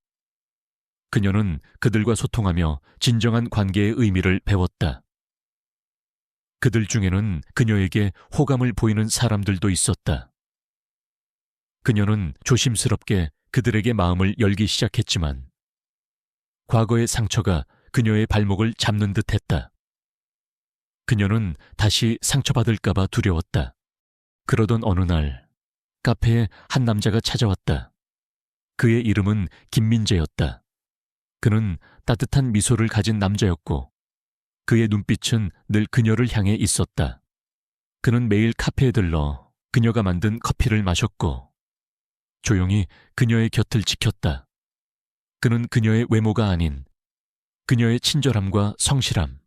그녀는 그들과 소통하며 진정한 관계의 의미를 배웠다. 그들 중에는 그녀에게 호감을 보이는 사람들도 있었다. 그녀는 조심스럽게 그들에게 마음을 열기 시작했지만 과거의 상처가 그녀의 발목을 잡는 듯 했다. 그녀는 다시 상처받을까봐 두려웠다. 그러던 어느 날 카페에 한 남자가 찾아왔다. 그의 이름은 김민재였다. 그는 따뜻한 미소를 가진 남자였고 그의 눈빛은 늘 그녀를 향해 있었다. 그는 매일 카페에 들러 그녀가 만든 커피를 마셨고 조용히 그녀의 곁을 지켰다. 그는 그녀의 외모가 아닌 그녀의 친절함과 성실함,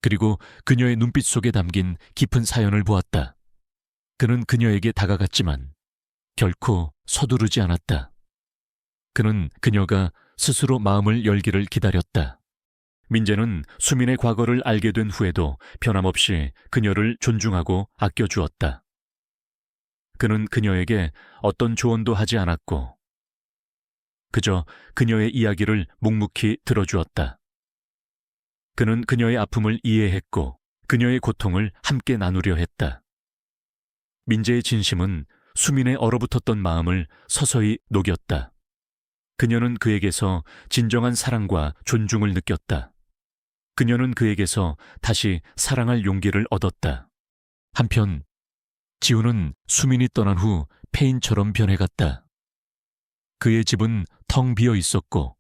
그리고 그녀의 눈빛 속에 담긴 깊은 사연을 보았다. 그는 그녀에게 다가갔지만 결코 서두르지 않았다. 그는 그녀가 스스로 마음을 열기를 기다렸다. 민재는 수민의 과거를 알게 된 후에도 변함없이 그녀를 존중하고 아껴주었다. 그는 그녀에게 어떤 조언도 하지 않았고 그저 그녀의 이야기를 묵묵히 들어주었다. 그는 그녀의 아픔을 이해했고 그녀의 고통을 함께 나누려 했다. 민재의 진심은 수민의 얼어붙었던 마음을 서서히 녹였다. 그녀는 그에게서 진정한 사랑과 존중을 느꼈다. 그녀는 그에게서 다시 사랑할 용기를 얻었다. 한편 지우는 수민이 떠난 후 폐인처럼 변해갔다. 그의 집은 텅 비어 있었고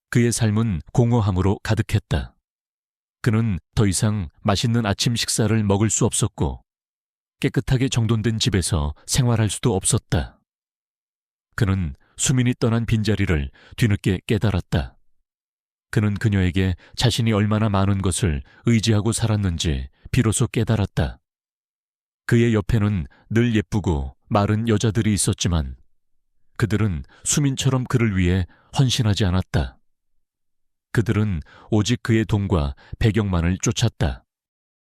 그의 삶은 공허함으로 가득했다. 그는 더 이상 맛있는 아침 식사를 먹을 수 없었고 깨끗하게 정돈된 집에서 생활할 수도 없었다. 그는 수민이 떠난 빈자리를 뒤늦게 깨달았다. 그는 그녀에게 자신이 얼마나 많은 것을 의지하고 살았는지 비로소 깨달았다. 그의 옆에는 늘 예쁘고 마른 여자들이 있었지만 그들은 수민처럼 그를 위해 헌신하지 않았다. 그들은 오직 그의 돈과 배경만을 쫓았다.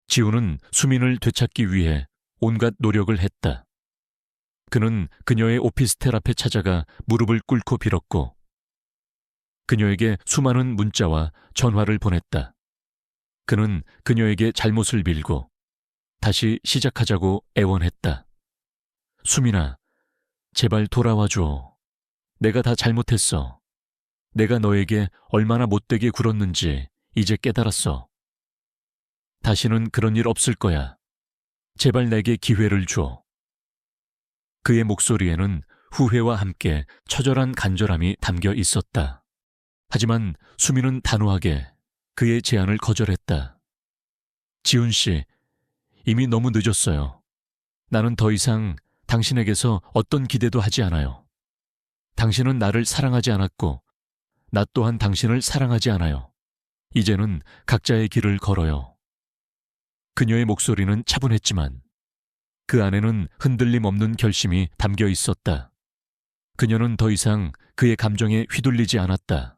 지우는 수민을 되찾기 위해 온갖 노력을 했다. 그는 그녀의 오피스텔 앞에 찾아가 무릎을 꿇고 빌었고 그녀에게 수많은 문자와 전화를 보냈다. 그는 그녀에게 잘못을 빌고 다시 시작하자고 애원했다. 수민아, 제발 돌아와줘. 내가 다 잘못했어. 내가 너에게 얼마나 못되게 굴었는지 이제 깨달았어. 다시는 그런 일 없을 거야. 제발 내게 기회를 줘. 그의 목소리에는 후회와 함께 처절한 간절함이 담겨 있었다. 하지만 수민은 단호하게 그의 제안을 거절했다. 지훈 씨, 이미 너무 늦었어요. 나는 더 이상 당신에게서 어떤 기대도 하지 않아요. 당신은 나를 사랑하지 않았고 나 또한 당신을 사랑하지 않아요. 이제는 각자의 길을 걸어요. 그녀의 목소리는 차분했지만 그 안에는 흔들림 없는 결심이 담겨 있었다. 그녀는 더 이상 그의 감정에 휘둘리지 않았다.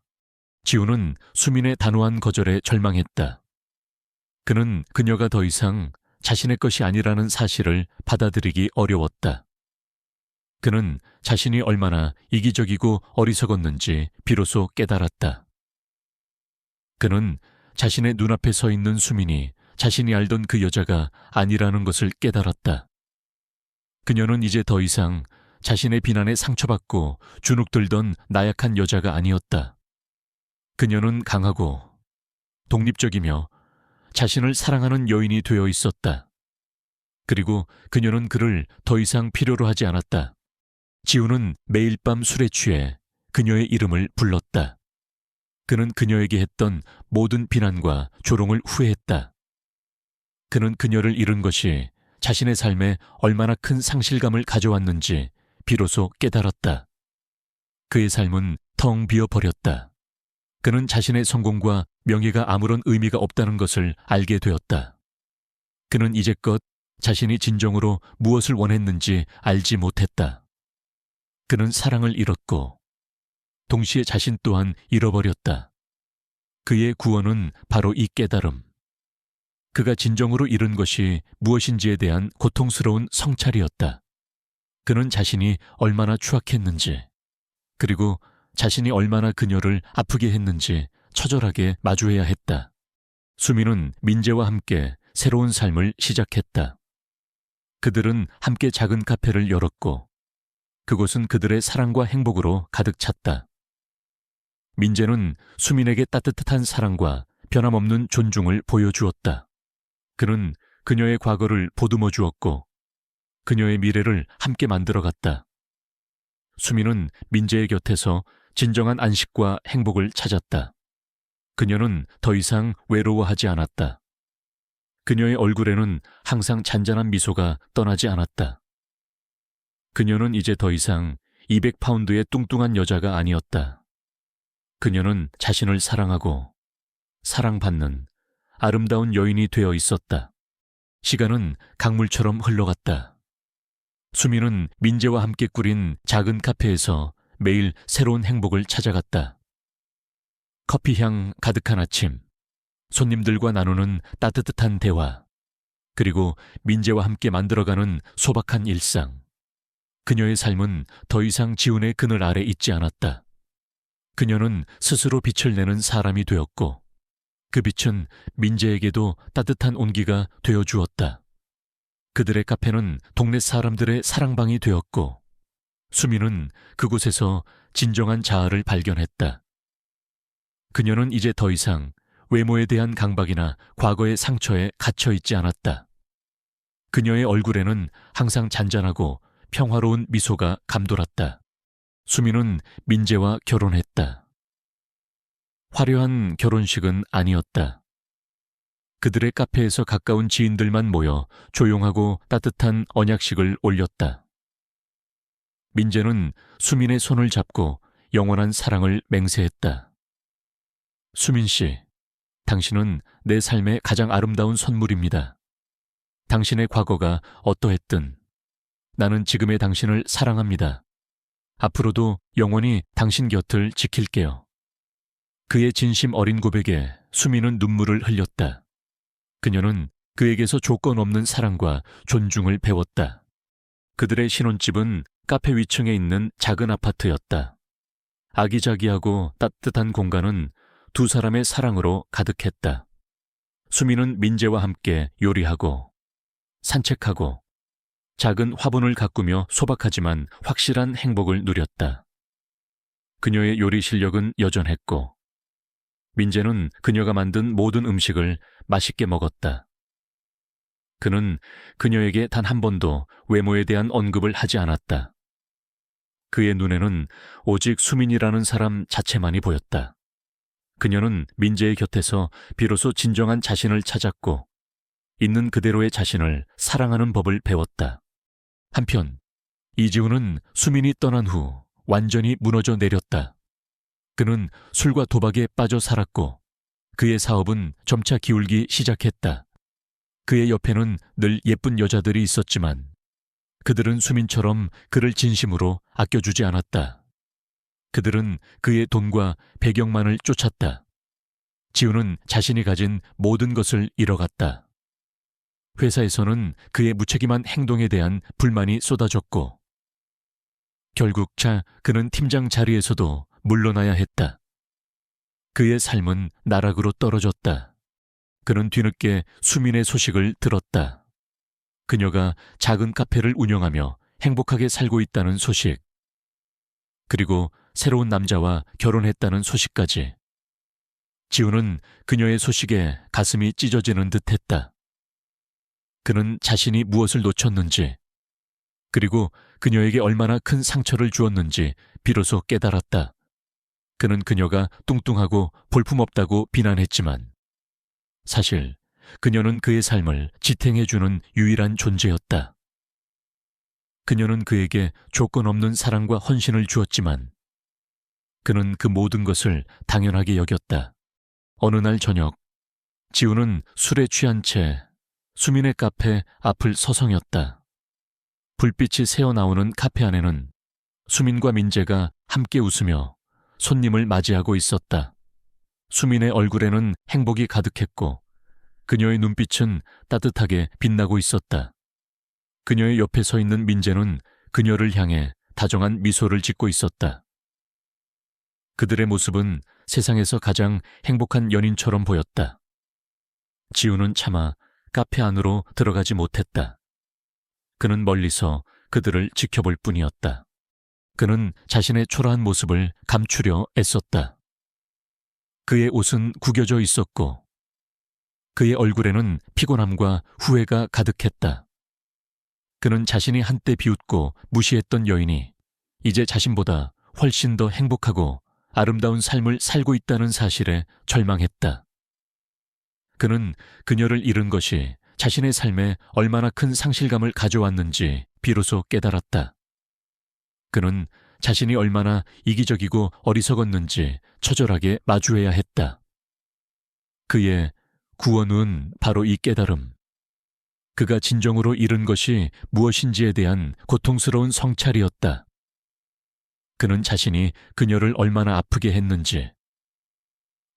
지우는 수민의 단호한 거절에 절망했다. 그는 그녀가 더 이상 자신의 것이 아니라는 사실을 받아들이기 어려웠다. 그는 자신이 얼마나 이기적이고 어리석었는지 비로소 깨달았다. 그는 자신의 눈앞에 서 있는 수민이 자신이 알던 그 여자가 아니라는 것을 깨달았다. 그녀는 이제 더 이상 자신의 비난에 상처받고 주눅들던 나약한 여자가 아니었다. 그녀는 강하고 독립적이며 자신을 사랑하는 여인이 되어 있었다. 그리고 그녀는 그를 더 이상 필요로 하지 않았다. 지우는 매일 밤 술에 취해 그녀의 이름을 불렀다. 그는 그녀에게 했던 모든 비난과 조롱을 후회했다. 그는 그녀를 잃은 것이 자신의 삶에 얼마나 큰 상실감을 가져왔는지 비로소 깨달았다. 그의 삶은 텅 비어버렸다. 그는 자신의 성공과 명예가 아무런 의미가 없다는 것을 알게 되었다. 그는 이제껏 자신이 진정으로 무엇을 원했는지 알지 못했다. 그는 사랑을 잃었고 동시에 자신 또한 잃어버렸다. 그의 구원은 바로 이 깨달음. 그가 진정으로 잃은 것이 무엇인지에 대한 고통스러운 성찰이었다. 그는 자신이 얼마나 추악했는지, 그리고 자신이 얼마나 그녀를 아프게 했는지 처절하게 마주해야 했다. 수민은 민재와 함께 새로운 삶을 시작했다. 그들은 함께 작은 카페를 열었고 그곳은 그들의 사랑과 행복으로 가득 찼다. 민재는 수민에게 따뜻한 사랑과 변함없는 존중을 보여주었다. 그는 그녀의 과거를 보듬어 주었고 그녀의 미래를 함께 만들어갔다. 수민은 민재의 곁에서 진정한 안식과 행복을 찾았다. 그녀는 더 이상 외로워하지 않았다. 그녀의 얼굴에는 항상 잔잔한 미소가 떠나지 않았다. 그녀는 이제 더 이상 200파운드의 뚱뚱한 여자가 아니었다. 그녀는 자신을 사랑하고 사랑받는 아름다운 여인이 되어 있었다. 시간은 강물처럼 흘러갔다. 수민은 민재와 함께 꾸린 작은 카페에서 매일 새로운 행복을 찾아갔다. 커피향 가득한 아침, 손님들과 나누는 따뜻한 대화, 그리고 민재와 함께 만들어가는 소박한 일상. 그녀의 삶은 더 이상 지운의 그늘 아래 있지 않았다. 그녀는 스스로 빛을 내는 사람이 되었고 그 빛은 민재에게도 따뜻한 온기가 되어주었다. 그들의 카페는 동네 사람들의 사랑방이 되었고 수민은 그곳에서 진정한 자아를 발견했다. 그녀는 이제 더 이상 외모에 대한 강박이나 과거의 상처에 갇혀 있지 않았다. 그녀의 얼굴에는 항상 잔잔하고 평화로운 미소가 감돌았다. 수민은 민재와 결혼했다. 화려한 결혼식은 아니었다. 그들의 카페에서 가까운 지인들만 모여 조용하고 따뜻한 언약식을 올렸다. 민재는 수민의 손을 잡고 영원한 사랑을 맹세했다. 수민 씨, 당신은 내 삶의 가장 아름다운 선물입니다. 당신의 과거가 어떠했든 나는 지금의 당신을 사랑합니다. 앞으로도 영원히 당신 곁을 지킬게요. 그의 진심 어린 고백에 수민은 눈물을 흘렸다. 그녀는 그에게서 조건 없는 사랑과 존중을 배웠다. 그들의 신혼집은 카페 위층에 있는 작은 아파트였다. 아기자기하고 따뜻한 공간은 두 사람의 사랑으로 가득했다. 수민은 민재와 함께 요리하고 산책하고 작은 화분을 가꾸며 소박하지만 확실한 행복을 누렸다. 그녀의 요리 실력은 여전했고 민재는 그녀가 만든 모든 음식을 맛있게 먹었다. 그는 그녀에게 단 한 번도 외모에 대한 언급을 하지 않았다. 그의 눈에는 오직 수민이라는 사람 자체만이 보였다. 그녀는 민재의 곁에서 비로소 진정한 자신을 찾았고 있는 그대로의 자신을 사랑하는 법을 배웠다. 한편 이지우는 수민이 떠난 후 완전히 무너져 내렸다. 그는 술과 도박에 빠져 살았고 그의 사업은 점차 기울기 시작했다. 그의 옆에는 늘 예쁜 여자들이 있었지만 그들은 수민처럼 그를 진심으로 아껴주지 않았다. 그들은 그의 돈과 배경만을 쫓았다. 지우는 자신이 가진 모든 것을 잃어갔다. 회사에서는 그의 무책임한 행동에 대한 불만이 쏟아졌고 결국 그는 팀장 자리에서도 물러나야 했다. 그의 삶은 나락으로 떨어졌다. 그는 뒤늦게 수민의 소식을 들었다. 그녀가 작은 카페를 운영하며 행복하게 살고 있다는 소식. 그리고 새로운 남자와 결혼했다는 소식까지. 지우는 그녀의 소식에 가슴이 찢어지는 듯했다. 그는 자신이 무엇을 놓쳤는지, 그리고 그녀에게 얼마나 큰 상처를 주었는지 비로소 깨달았다. 그는 그녀가 뚱뚱하고 볼품없다고 비난했지만 사실 그녀는 그의 삶을 지탱해주는 유일한 존재였다. 그녀는 그에게 조건 없는 사랑과 헌신을 주었지만 그는 그 모든 것을 당연하게 여겼다. 어느 날 저녁, 지우는 술에 취한 채 수민의 카페 앞을 서성였다. 불빛이 새어나오는 카페 안에는 수민과 민재가 함께 웃으며 손님을 맞이하고 있었다. 수민의 얼굴에는 행복이 가득했고 그녀의 눈빛은 따뜻하게 빛나고 있었다. 그녀의 옆에 서 있는 민재는 그녀를 향해 다정한 미소를 짓고 있었다. 그들의 모습은 세상에서 가장 행복한 연인처럼 보였다. 지우는 차마 카페 안으로 들어가지 못했다. 그는 멀리서 그들을 지켜볼 뿐이었다. 그는 자신의 초라한 모습을 감추려 애썼다. 그의 옷은 구겨져 있었고 그의 얼굴에는 피곤함과 후회가 가득했다. 그는 자신이 한때 비웃고 무시했던 여인이 이제 자신보다 훨씬 더 행복하고 아름다운 삶을 살고 있다는 사실에 절망했다. 그는 그녀를 잃은 것이 자신의 삶에 얼마나 큰 상실감을 가져왔는지 비로소 깨달았다. 그는 자신이 얼마나 이기적이고 어리석었는지 처절하게 마주해야 했다. 그의 구원은 바로 이 깨달음. 그가 진정으로 잃은 것이 무엇인지에 대한 고통스러운 성찰이었다. 그는 자신이 그녀를 얼마나 아프게 했는지,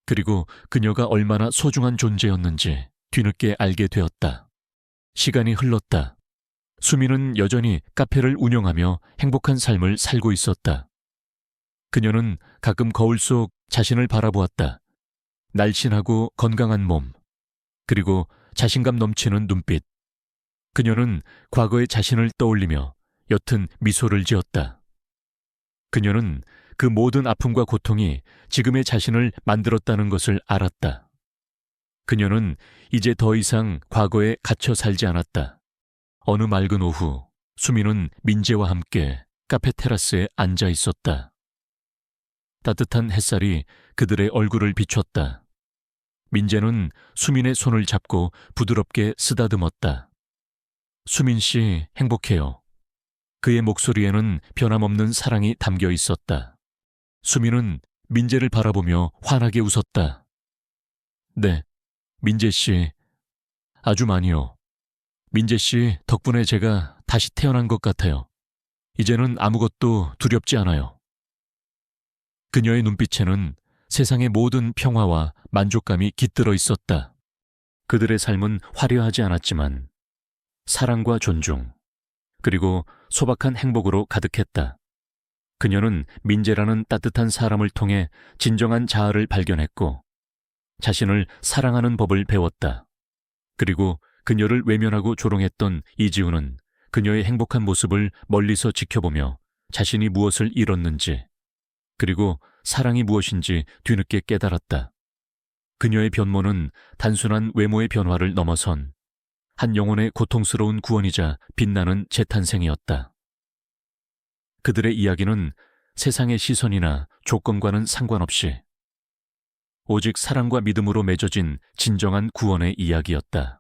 그리고 그녀가 얼마나 소중한 존재였는지 뒤늦게 알게 되었다. 시간이 흘렀다. 수민은 여전히 카페를 운영하며 행복한 삶을 살고 있었다. 그녀는 가끔 거울 속 자신을 바라보았다. 날씬하고 건강한 몸, 그리고 자신감 넘치는 눈빛. 그녀는 과거의 자신을 떠올리며 옅은 미소를 지었다. 그녀는 그 모든 아픔과 고통이 지금의 자신을 만들었다는 것을 알았다. 그녀는 이제 더 이상 과거에 갇혀 살지 않았다. 어느 맑은 오후, 수민은 민재와 함께 카페 테라스에 앉아 있었다. 따뜻한 햇살이 그들의 얼굴을 비췄다. 민재는 수민의 손을 잡고 부드럽게 쓰다듬었다. 수민 씨, 행복해요. 그의 목소리에는 변함없는 사랑이 담겨 있었다. 수민은 민재를 바라보며 환하게 웃었다. 네, 민재 씨, 아주 많이요. 민재 씨 덕분에 제가 다시 태어난 것 같아요. 이제는 아무것도 두렵지 않아요. 그녀의 눈빛에는 세상의 모든 평화와 만족감이 깃들어 있었다. 그들의 삶은 화려하지 않았지만 사랑과 존중, 그리고 소박한 행복으로 가득했다. 그녀는 민재라는 따뜻한 사람을 통해 진정한 자아를 발견했고 자신을 사랑하는 법을 배웠다. 그리고 그녀를 외면하고 조롱했던 이지우는 그녀의 행복한 모습을 멀리서 지켜보며 자신이 무엇을 잃었는지, 그리고 사랑이 무엇인지 뒤늦게 깨달았다. 그녀의 변모는 단순한 외모의 변화를 넘어선 한 영혼의 고통스러운 구원이자 빛나는 재탄생이었다. 그들의 이야기는 세상의 시선이나 조건과는 상관없이 오직 사랑과 믿음으로 맺어진 진정한 구원의 이야기였다.